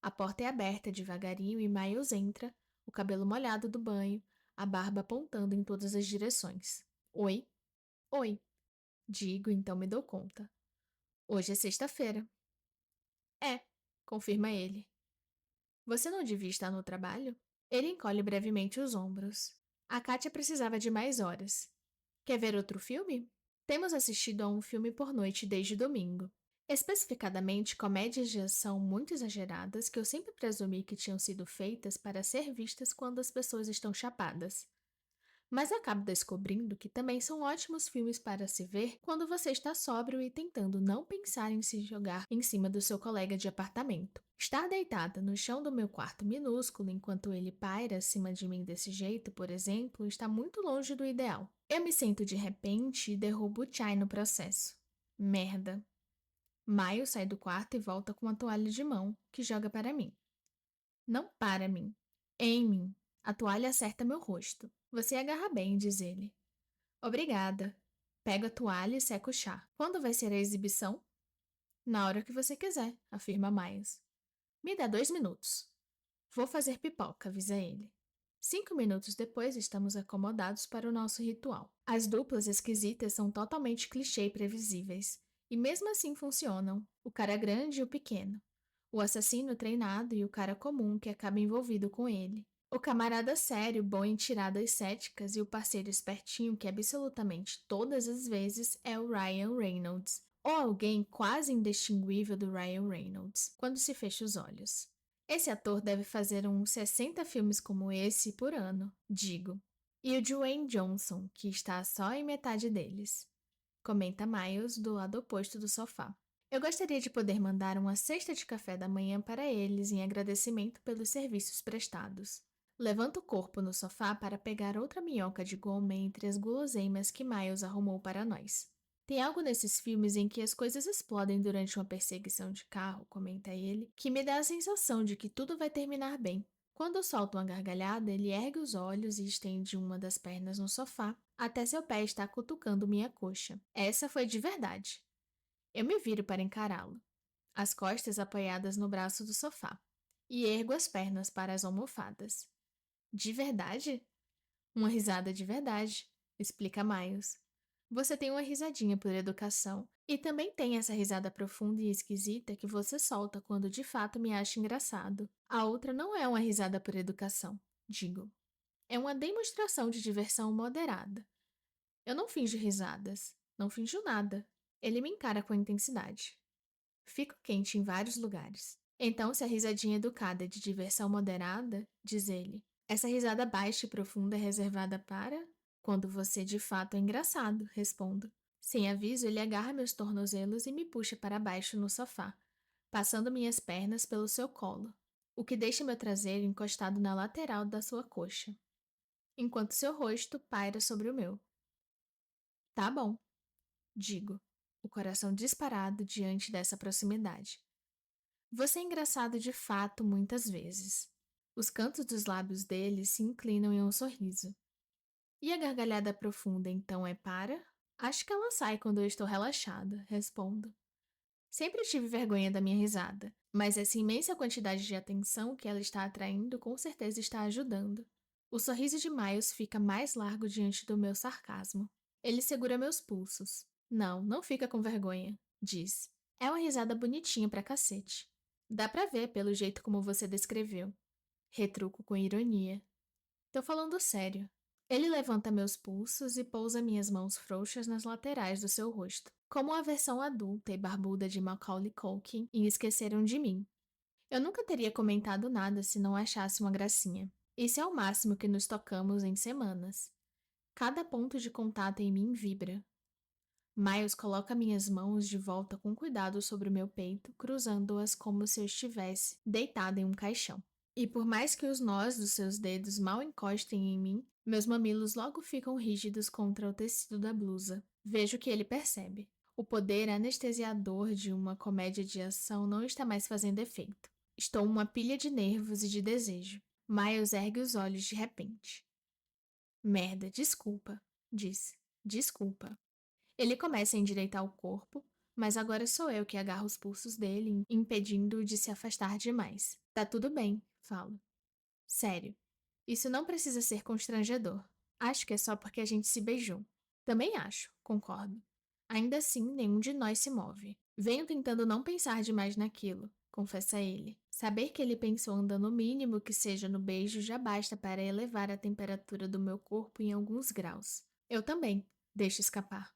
A porta é aberta devagarinho e Miles entra, o cabelo molhado do banho, a barba apontando em todas as direções. Oi? Oi. Digo, então me dou conta. Hoje é sexta-feira. É, confirma ele. Você não devia estar no trabalho? Ele encolhe brevemente os ombros. A Kátia precisava de mais horas. Quer ver outro filme? Temos assistido a um filme por noite desde domingo. Especificadamente comédias de ação muito exageradas que eu sempre presumi que tinham sido feitas para ser vistas quando as pessoas estão chapadas. Mas acabo descobrindo que também são ótimos filmes para se ver quando você está sóbrio e tentando não pensar em se jogar em cima do seu colega de apartamento. Estar deitada no chão do meu quarto minúsculo enquanto ele paira acima de mim desse jeito, por exemplo, está muito longe do ideal. Eu me sento de repente e derrubo o chai no processo. Merda. Maio sai do quarto e volta com a toalha de mão, que joga para mim. Não para mim. Em mim. A toalha acerta meu rosto. Você agarra bem, diz ele. Obrigada. Pego a toalha e seco o chá. Quando vai ser a exibição? Na hora que você quiser, afirma Miles. Me dá 2 minutos. Vou fazer pipoca, avisa ele. 5 minutos depois, estamos acomodados para o nosso ritual. As duplas esquisitas são totalmente clichê e previsíveis. E mesmo assim funcionam. O cara grande e o pequeno. O assassino treinado e o cara comum que acaba envolvido com ele. O camarada sério, bom em tiradas céticas e o parceiro espertinho que absolutamente todas as vezes é o Ryan Reynolds. Ou alguém quase indistinguível do Ryan Reynolds, quando se fecha os olhos. Esse ator deve fazer uns 60 filmes como esse por ano, digo. E o Dwayne Johnson, que está só em metade deles. Comenta Miles do lado oposto do sofá. Eu gostaria de poder mandar uma cesta de café da manhã para eles em agradecimento pelos serviços prestados. Levanto o corpo no sofá para pegar outra minhoca de goma entre as guloseimas que Miles arrumou para nós. Tem algo nesses filmes em que as coisas explodem durante uma perseguição de carro, comenta ele, que me dá a sensação de que tudo vai terminar bem. Quando eu solto uma gargalhada, ele ergue os olhos e estende uma das pernas no sofá, até seu pé estar cutucando minha coxa. Essa foi de verdade. Eu me viro para encará-lo, as costas apoiadas no braço do sofá, e ergo as pernas para as almofadas. De verdade? Uma risada de verdade, explica Miles. Você tem uma risadinha por educação, e também tem essa risada profunda e esquisita que você solta quando de fato me acha engraçado. A outra não é uma risada por educação, digo. É uma demonstração de diversão moderada. Eu não finjo risadas, não finjo nada. Ele me encara com intensidade. Fico quente em vários lugares. Então, se a risadinha educada é de diversão moderada, diz ele, essa risada baixa e profunda é reservada para... Quando você de fato é engraçado, respondo. Sem aviso, ele agarra meus tornozelos e me puxa para baixo no sofá, passando minhas pernas pelo seu colo, o que deixa meu traseiro encostado na lateral da sua coxa, enquanto seu rosto paira sobre o meu. Tá bom, digo, o coração disparado diante dessa proximidade. Você é engraçado de fato muitas vezes. Os cantos dos lábios dele se inclinam em um sorriso. E a gargalhada profunda então é para? Acho que ela sai quando eu estou relaxada, respondo. Sempre tive vergonha da minha risada, mas essa imensa quantidade de atenção que ela está atraindo com certeza está ajudando. O sorriso de Miles fica mais largo diante do meu sarcasmo. Ele segura meus pulsos. Não, não fica com vergonha, diz. É uma risada bonitinha pra cacete. Dá pra ver pelo jeito como você descreveu. Retruco com ironia. Tô falando sério. Ele levanta meus pulsos e pousa minhas mãos frouxas nas laterais do seu rosto, como a versão adulta e barbuda de Macaulay Culkin em Esqueceram de Mim. Eu nunca teria comentado nada se não achasse uma gracinha. Esse é o máximo que nos tocamos em semanas. Cada ponto de contato em mim vibra. Miles coloca minhas mãos de volta com cuidado sobre o meu peito, cruzando-as como se eu estivesse deitada em um caixão. E por mais que os nós dos seus dedos mal encostem em mim, meus mamilos logo ficam rígidos contra o tecido da blusa. Vejo que ele percebe. O poder anestesiador de uma comédia de ação não está mais fazendo efeito. Estou uma pilha de nervos e de desejo. Miles ergue os olhos de repente. Merda, desculpa, disse. Desculpa. Ele começa a endireitar o corpo, mas agora sou eu que agarro os pulsos dele, impedindo-o de se afastar demais. Tá tudo bem, falo. Sério. Isso não precisa ser constrangedor. Acho que é só porque a gente se beijou. Também acho, concordo. Ainda assim, nenhum de nós se move. Venho tentando não pensar demais naquilo, confessa ele. Saber que ele pensou andando o mínimo que seja no beijo já basta para elevar a temperatura do meu corpo em alguns graus. Eu também, deixo escapar.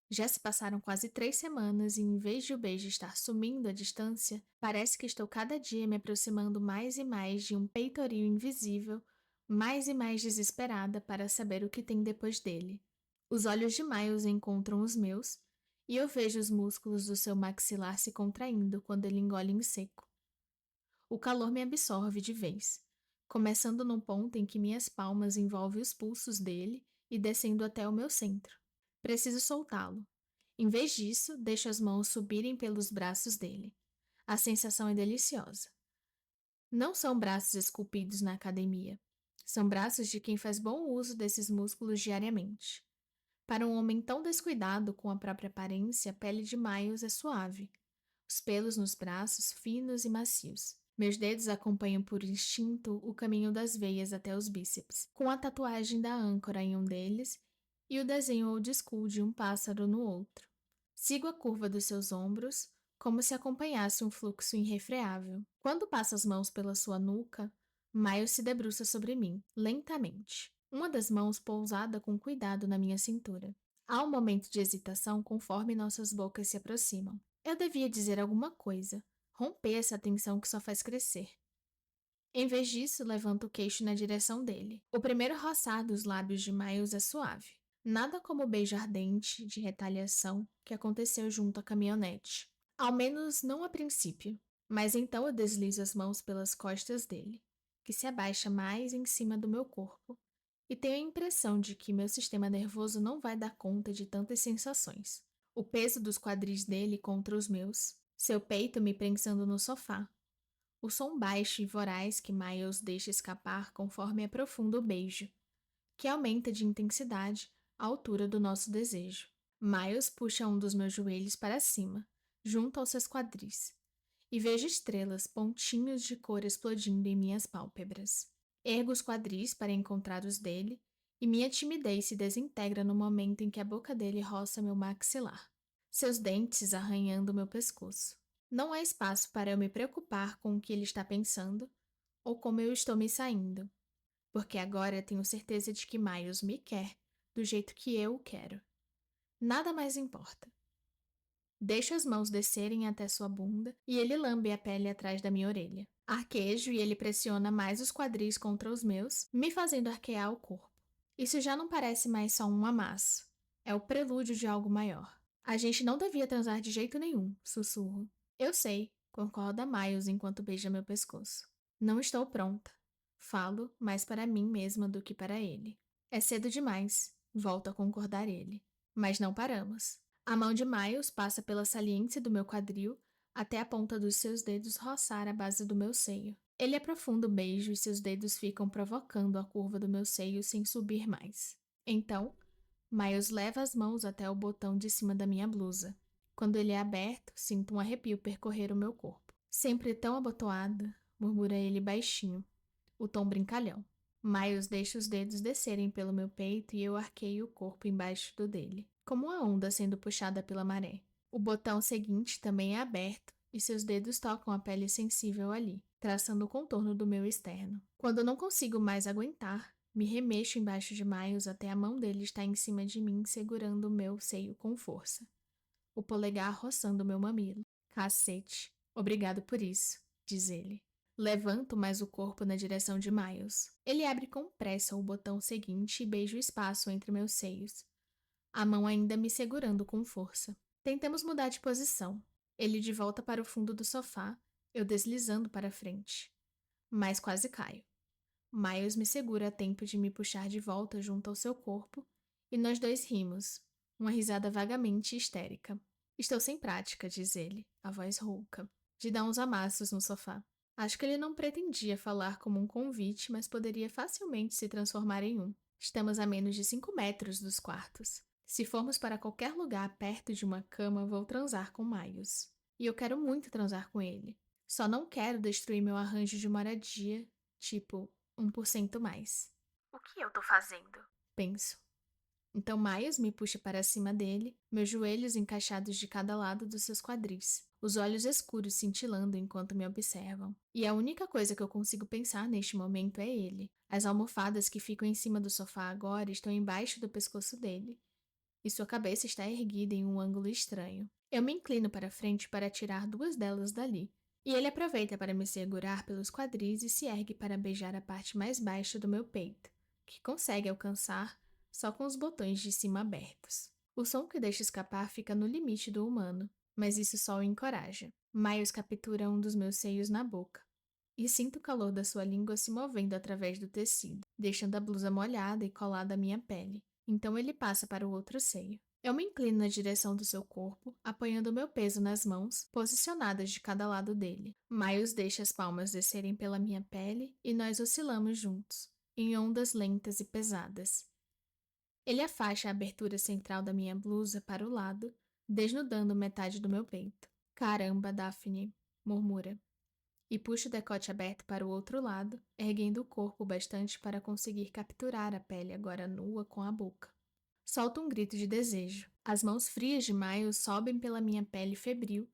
Já se passaram quase 3 semanas e em vez de o beijo estar sumindo à distância, parece que estou cada dia me aproximando mais e mais de um peitorio invisível, mais e mais desesperada para saber o que tem depois dele. Os olhos de Miles encontram os meus, e eu vejo os músculos do seu maxilar se contraindo quando ele engole em seco. O calor me absorve de vez, começando num ponto em que minhas palmas envolvem os pulsos dele e descendo até o meu centro. Preciso soltá-lo. Em vez disso, deixo as mãos subirem pelos braços dele. A sensação é deliciosa. Não são braços esculpidos na academia. São braços de quem faz bom uso desses músculos diariamente. Para um homem tão descuidado com a própria aparência, a pele de Miles é suave. Os pelos nos braços finos e macios. Meus dedos acompanham por instinto o caminho das veias até os bíceps, com a tatuagem da âncora em um deles e o desenho old school de um pássaro no outro. Sigo a curva dos seus ombros, como se acompanhasse um fluxo irrefreável. Quando passo as mãos pela sua nuca, Miles se debruça sobre mim, lentamente. Uma das mãos pousada com cuidado na minha cintura. Há um momento de hesitação conforme nossas bocas se aproximam. Eu devia dizer alguma coisa, romper essa tensão que só faz crescer. Em vez disso, levanto o queixo na direção dele. O primeiro roçar dos lábios de Miles é suave. Nada como o beijo ardente, de retaliação, que aconteceu junto à caminhonete. Ao menos não a princípio. Mas então eu deslizo as mãos pelas costas dele, que se abaixa mais em cima do meu corpo, e tenho a impressão de que meu sistema nervoso não vai dar conta de tantas sensações. O peso dos quadris dele contra os meus, seu peito me prensando no sofá. O som baixo e voraz que Miles deixa escapar conforme aprofunda o beijo, que aumenta de intensidade à altura do nosso desejo. Miles puxa um dos meus joelhos para cima, junto aos seus quadris, e vejo estrelas, pontinhos de cor explodindo em minhas pálpebras. Ergo os quadris para encontrar os dele, e minha timidez se desintegra no momento em que a boca dele roça meu maxilar, seus dentes arranhando meu pescoço. Não há espaço para eu me preocupar com o que ele está pensando ou como eu estou me saindo, porque agora tenho certeza de que Miles me quer do jeito que eu o quero. Nada mais importa. Deixo as mãos descerem até sua bunda e ele lambe a pele atrás da minha orelha. Arquejo e ele pressiona mais os quadris contra os meus, me fazendo arquear o corpo. Isso já não parece mais só um amasso. É o prelúdio de algo maior. A gente não devia transar de jeito nenhum, sussurro. Eu sei, concorda Miles enquanto beija meu pescoço. Não estou pronta. Falo mais para mim mesma do que para ele. É cedo demais, volto a concordar ele. Mas não paramos. A mão de Miles passa pela saliência do meu quadril até a ponta dos seus dedos roçar a base do meu seio. Ele aprofunda o beijo e seus dedos ficam provocando a curva do meu seio sem subir mais. Então, Miles leva as mãos até o botão de cima da minha blusa. Quando ele é aberto, sinto um arrepio percorrer o meu corpo. Sempre tão abotoada, murmura ele baixinho, o tom brincalhão. Miles deixa os dedos descerem pelo meu peito e eu arqueio o corpo embaixo do dele, como uma onda sendo puxada pela maré. O botão seguinte também é aberto e seus dedos tocam a pele sensível ali, traçando o contorno do meu externo. Quando não consigo mais aguentar, me remexo embaixo de Miles até a mão dele estar em cima de mim, segurando o meu seio com força. O polegar roçando meu mamilo. Cacete. Obrigado por isso, diz ele. Levanto mais o corpo na direção de Miles. Ele abre com pressa o botão seguinte e beija o espaço entre meus seios. a mão ainda me segurando com força. Tentamos mudar de posição. Ele de volta para o fundo do sofá, eu deslizando para frente. Mas quase caio. Miles me segura a tempo de me puxar de volta junto ao seu corpo, e nós dois rimos, uma risada vagamente histérica. Estou sem prática, diz ele, a voz rouca, de dar uns amassos no sofá. Acho que ele não pretendia falar como um convite, mas poderia facilmente se transformar em um. Estamos a menos de 5 metros dos quartos. Se formos para qualquer lugar perto de uma cama, vou transar com Miles. E eu quero muito transar com ele. Só não quero destruir meu arranjo de moradia, tipo 1% mais. O que eu tô fazendo? Penso. Então Miles me puxa para cima dele, meus joelhos encaixados de cada lado dos seus quadris, os olhos escuros cintilando enquanto me observam. E a única coisa que eu consigo pensar neste momento é ele. As almofadas que ficam em cima do sofá agora estão embaixo do pescoço dele, e sua cabeça está erguida em um ângulo estranho. Eu me inclino para frente para tirar 2 delas dali, e ele aproveita para me segurar pelos quadris e se ergue para beijar a parte mais baixa do meu peito, que consegue alcançar só com os botões de cima abertos. O som que deixa escapar fica no limite do humano, mas isso só o encoraja. Miles captura um dos meus seios na boca, e sinto o calor da sua língua se movendo através do tecido, deixando a blusa molhada e colada à minha pele. Então ele passa para o outro seio. Eu me inclino na direção do seu corpo, apoiando o meu peso nas mãos, posicionadas de cada lado dele. Miles deixa as palmas descerem pela minha pele e nós oscilamos juntos, em ondas lentas e pesadas. Ele afasta a abertura central da minha blusa para o lado, desnudando metade do meu peito. Caramba, Daphne, murmura. E puxa o decote aberto para o outro lado, erguendo o corpo bastante para conseguir capturar a pele agora nua com a boca. Solto um grito de desejo. As mãos frias de Miles sobem pela minha pele febril,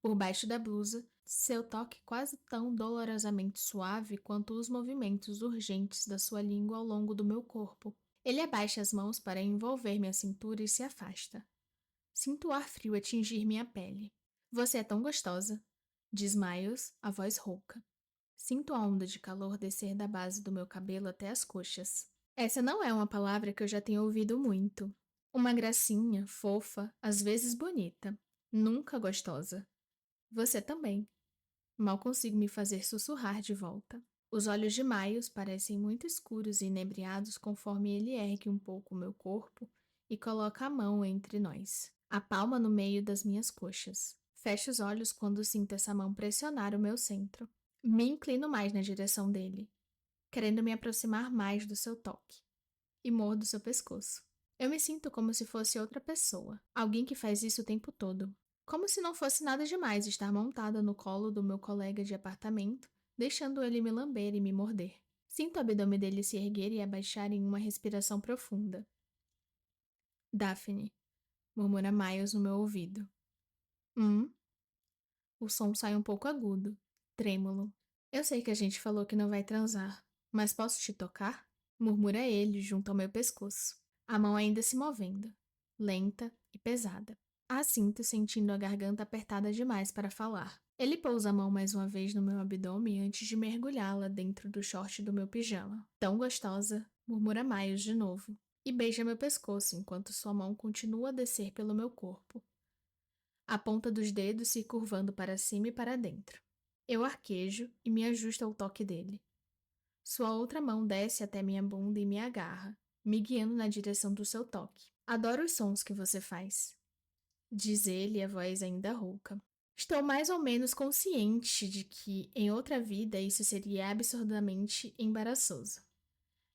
por baixo da blusa, seu toque quase tão dolorosamente suave quanto os movimentos urgentes da sua língua ao longo do meu corpo. Ele abaixa as mãos para envolver minha cintura e se afasta. Sinto o ar frio atingir minha pele. Você é tão gostosa, diz Miles, a voz rouca. Sinto a onda de calor descer da base do meu cabelo até as coxas. Essa não é uma palavra que eu já tenho ouvido muito. Uma gracinha, fofa, às vezes bonita. Nunca gostosa. Você também. Mal consigo me fazer sussurrar de volta. Os olhos de Miles parecem muito escuros e inebriados conforme ele ergue um pouco o meu corpo e coloca a mão entre nós, a palma no meio das minhas coxas. Fecho os olhos quando sinto essa mão pressionar o meu centro. Me inclino mais na direção dele, querendo me aproximar mais do seu toque, e mordo seu pescoço. Eu me sinto como se fosse outra pessoa, alguém que faz isso o tempo todo. Como se não fosse nada demais estar montada no colo do meu colega de apartamento, deixando ele me lamber e me morder. Sinto o abdômen dele se erguer e abaixar em uma respiração profunda. Daphne, murmura Miles no meu ouvido. O som sai um pouco agudo, trêmulo. Eu sei que a gente falou que não vai transar, mas posso te tocar? Murmura ele junto ao meu pescoço, a mão ainda se movendo, lenta e pesada. Sinto sentindo a garganta apertada demais para falar. Ele pousa a mão mais uma vez no meu abdômen antes de mergulhá-la dentro do short do meu pijama. Tão gostosa, murmura Miles de novo, e beija meu pescoço enquanto sua mão continua a descer pelo meu corpo, a ponta dos dedos se curvando para cima e para dentro. Eu arquejo e me ajusto ao toque dele. Sua outra mão desce até minha bunda e me agarra, me guiando na direção do seu toque. Adoro os sons que você faz, diz ele, a voz ainda rouca. Estou mais ou menos consciente de que, em outra vida, isso seria absurdamente embaraçoso.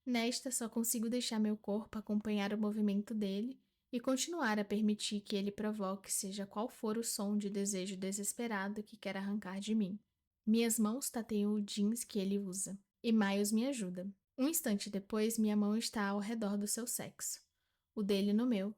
Nesta, só consigo deixar meu corpo acompanhar o movimento dele e continuar a permitir que ele provoque seja qual for o som de desejo desesperado que quer arrancar de mim. Minhas mãos tateiam o jeans que ele usa, e Miles me ajuda. Um instante depois, minha mão está ao redor do seu sexo, o dele no meu,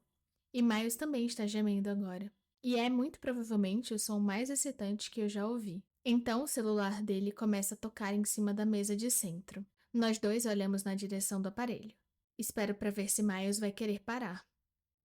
e Miles também está gemendo agora. E é muito provavelmente o som mais excitante que eu já ouvi. Então o celular dele começa a tocar em cima da mesa de centro. Nós dois olhamos na direção do aparelho. Espero para ver se Miles vai querer parar.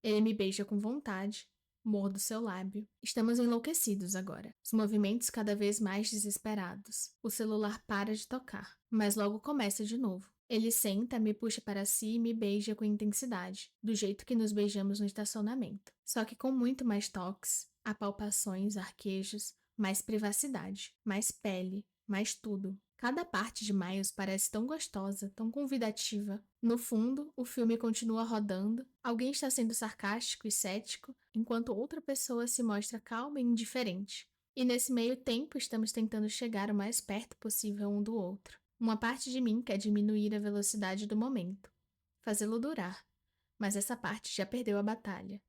Ele me beija com vontade, mordo seu lábio. Estamos enlouquecidos agora, os movimentos cada vez mais desesperados. O celular para de tocar, mas logo começa de novo. Ele senta, me puxa para si e me beija com intensidade, do jeito que nos beijamos no estacionamento. Só que com muito mais toques, apalpações, arquejos, mais privacidade, mais pele, mais tudo. Cada parte de Miles parece tão gostosa, tão convidativa. No fundo, o filme continua rodando, alguém está sendo sarcástico e cético, enquanto outra pessoa se mostra calma e indiferente. E nesse meio tempo estamos tentando chegar o mais perto possível um do outro. Uma parte de mim quer diminuir a velocidade do momento, fazê-lo durar, mas essa parte já perdeu a batalha.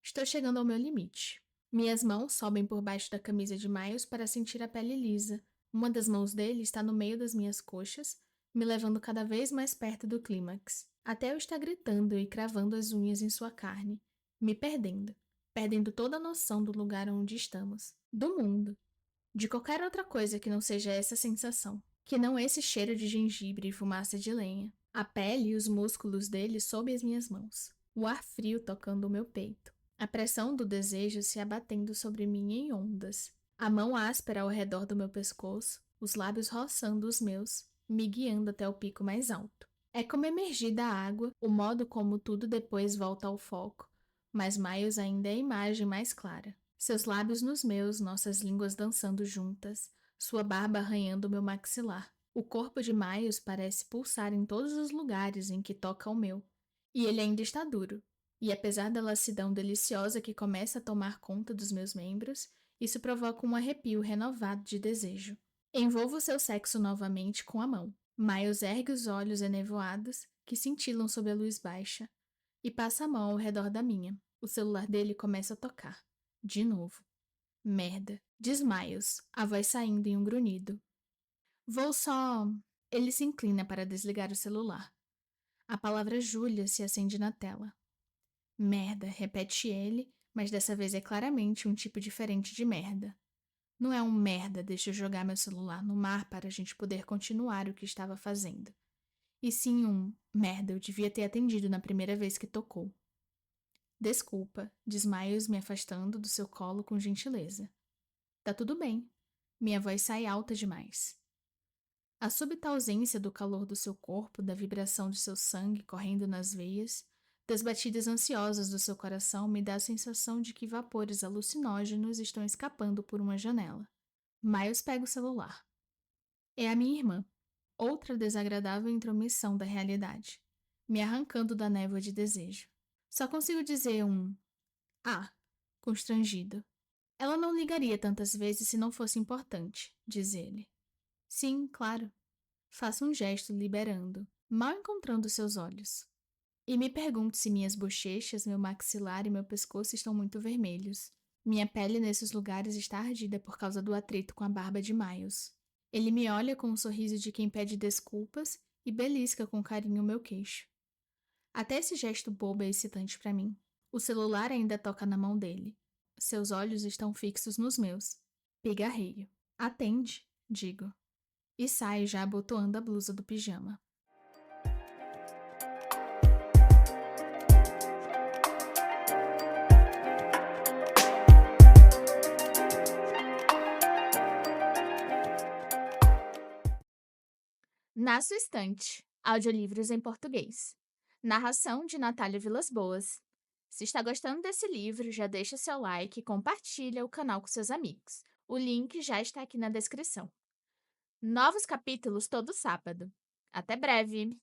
Estou chegando ao meu limite. Minhas mãos sobem por baixo da camisa de Miles para sentir a pele lisa. Uma das mãos dele está no meio das minhas coxas, me levando cada vez mais perto do clímax, até eu estar gritando e cravando as unhas em sua carne, me perdendo toda a noção do lugar onde estamos, do mundo, de qualquer outra coisa que não seja essa sensação, que não esse cheiro de gengibre e fumaça de lenha, a pele e os músculos dele sob as minhas mãos, o ar frio tocando o meu peito, a pressão do desejo se abatendo sobre mim em ondas, a mão áspera ao redor do meu pescoço, os lábios roçando os meus, me guiando até o pico mais alto. É como emergir da água, o modo como tudo depois volta ao foco, mas Miles ainda é a imagem mais clara. Seus lábios nos meus, nossas línguas dançando juntas, sua barba arranhando meu maxilar. O corpo de Miles parece pulsar em todos os lugares em que toca o meu. E ele ainda está duro. E apesar da lassidão deliciosa que começa a tomar conta dos meus membros, isso provoca um arrepio renovado de desejo. Envolvo seu sexo novamente com a mão. Miles ergue os olhos enevoados, que cintilam sob a luz baixa, e passa a mão ao redor da minha. O celular dele começa a tocar. De novo. Merda. Diz Miles, a voz saindo em um grunhido. Vou só... Ele se inclina para desligar o celular. A palavra Júlia se acende na tela. Merda, repete ele, mas dessa vez é claramente um tipo diferente de merda. Não é um merda, deixa eu jogar meu celular no mar para a gente poder continuar o que estava fazendo. E sim um merda, eu devia ter atendido na primeira vez que tocou. Desculpa, diz Miles me afastando do seu colo com gentileza. Tá tudo bem. Minha voz sai alta demais. A súbita ausência do calor do seu corpo, da vibração de seu sangue correndo nas veias, das batidas ansiosas do seu coração me dá a sensação de que vapores alucinógenos estão escapando por uma janela. Miles pega o celular. É a minha irmã, outra desagradável intromissão da realidade, me arrancando da névoa de desejo. Só consigo dizer um constrangido. Ela não ligaria tantas vezes se não fosse importante, diz ele. Sim, claro. Faço um gesto liberando, mal encontrando seus olhos. E me pergunto se minhas bochechas, meu maxilar e meu pescoço estão muito vermelhos. Minha pele nesses lugares está ardida por causa do atrito com a barba de Miles. Ele me olha com um sorriso de quem pede desculpas e belisca com carinho o meu queixo. Até esse gesto bobo é excitante para mim. O celular ainda toca na mão dele. Seus olhos estão fixos nos meus. Pigarreio. Atende, digo. E saio já abotoando a blusa do pijama. Na Sua Estante, audiolivros em português. Narração de Natália Vilas Boas. Se está gostando desse livro, já deixa seu like e compartilha o canal com seus amigos. O link já está aqui na descrição. Novos capítulos todo sábado. Até breve!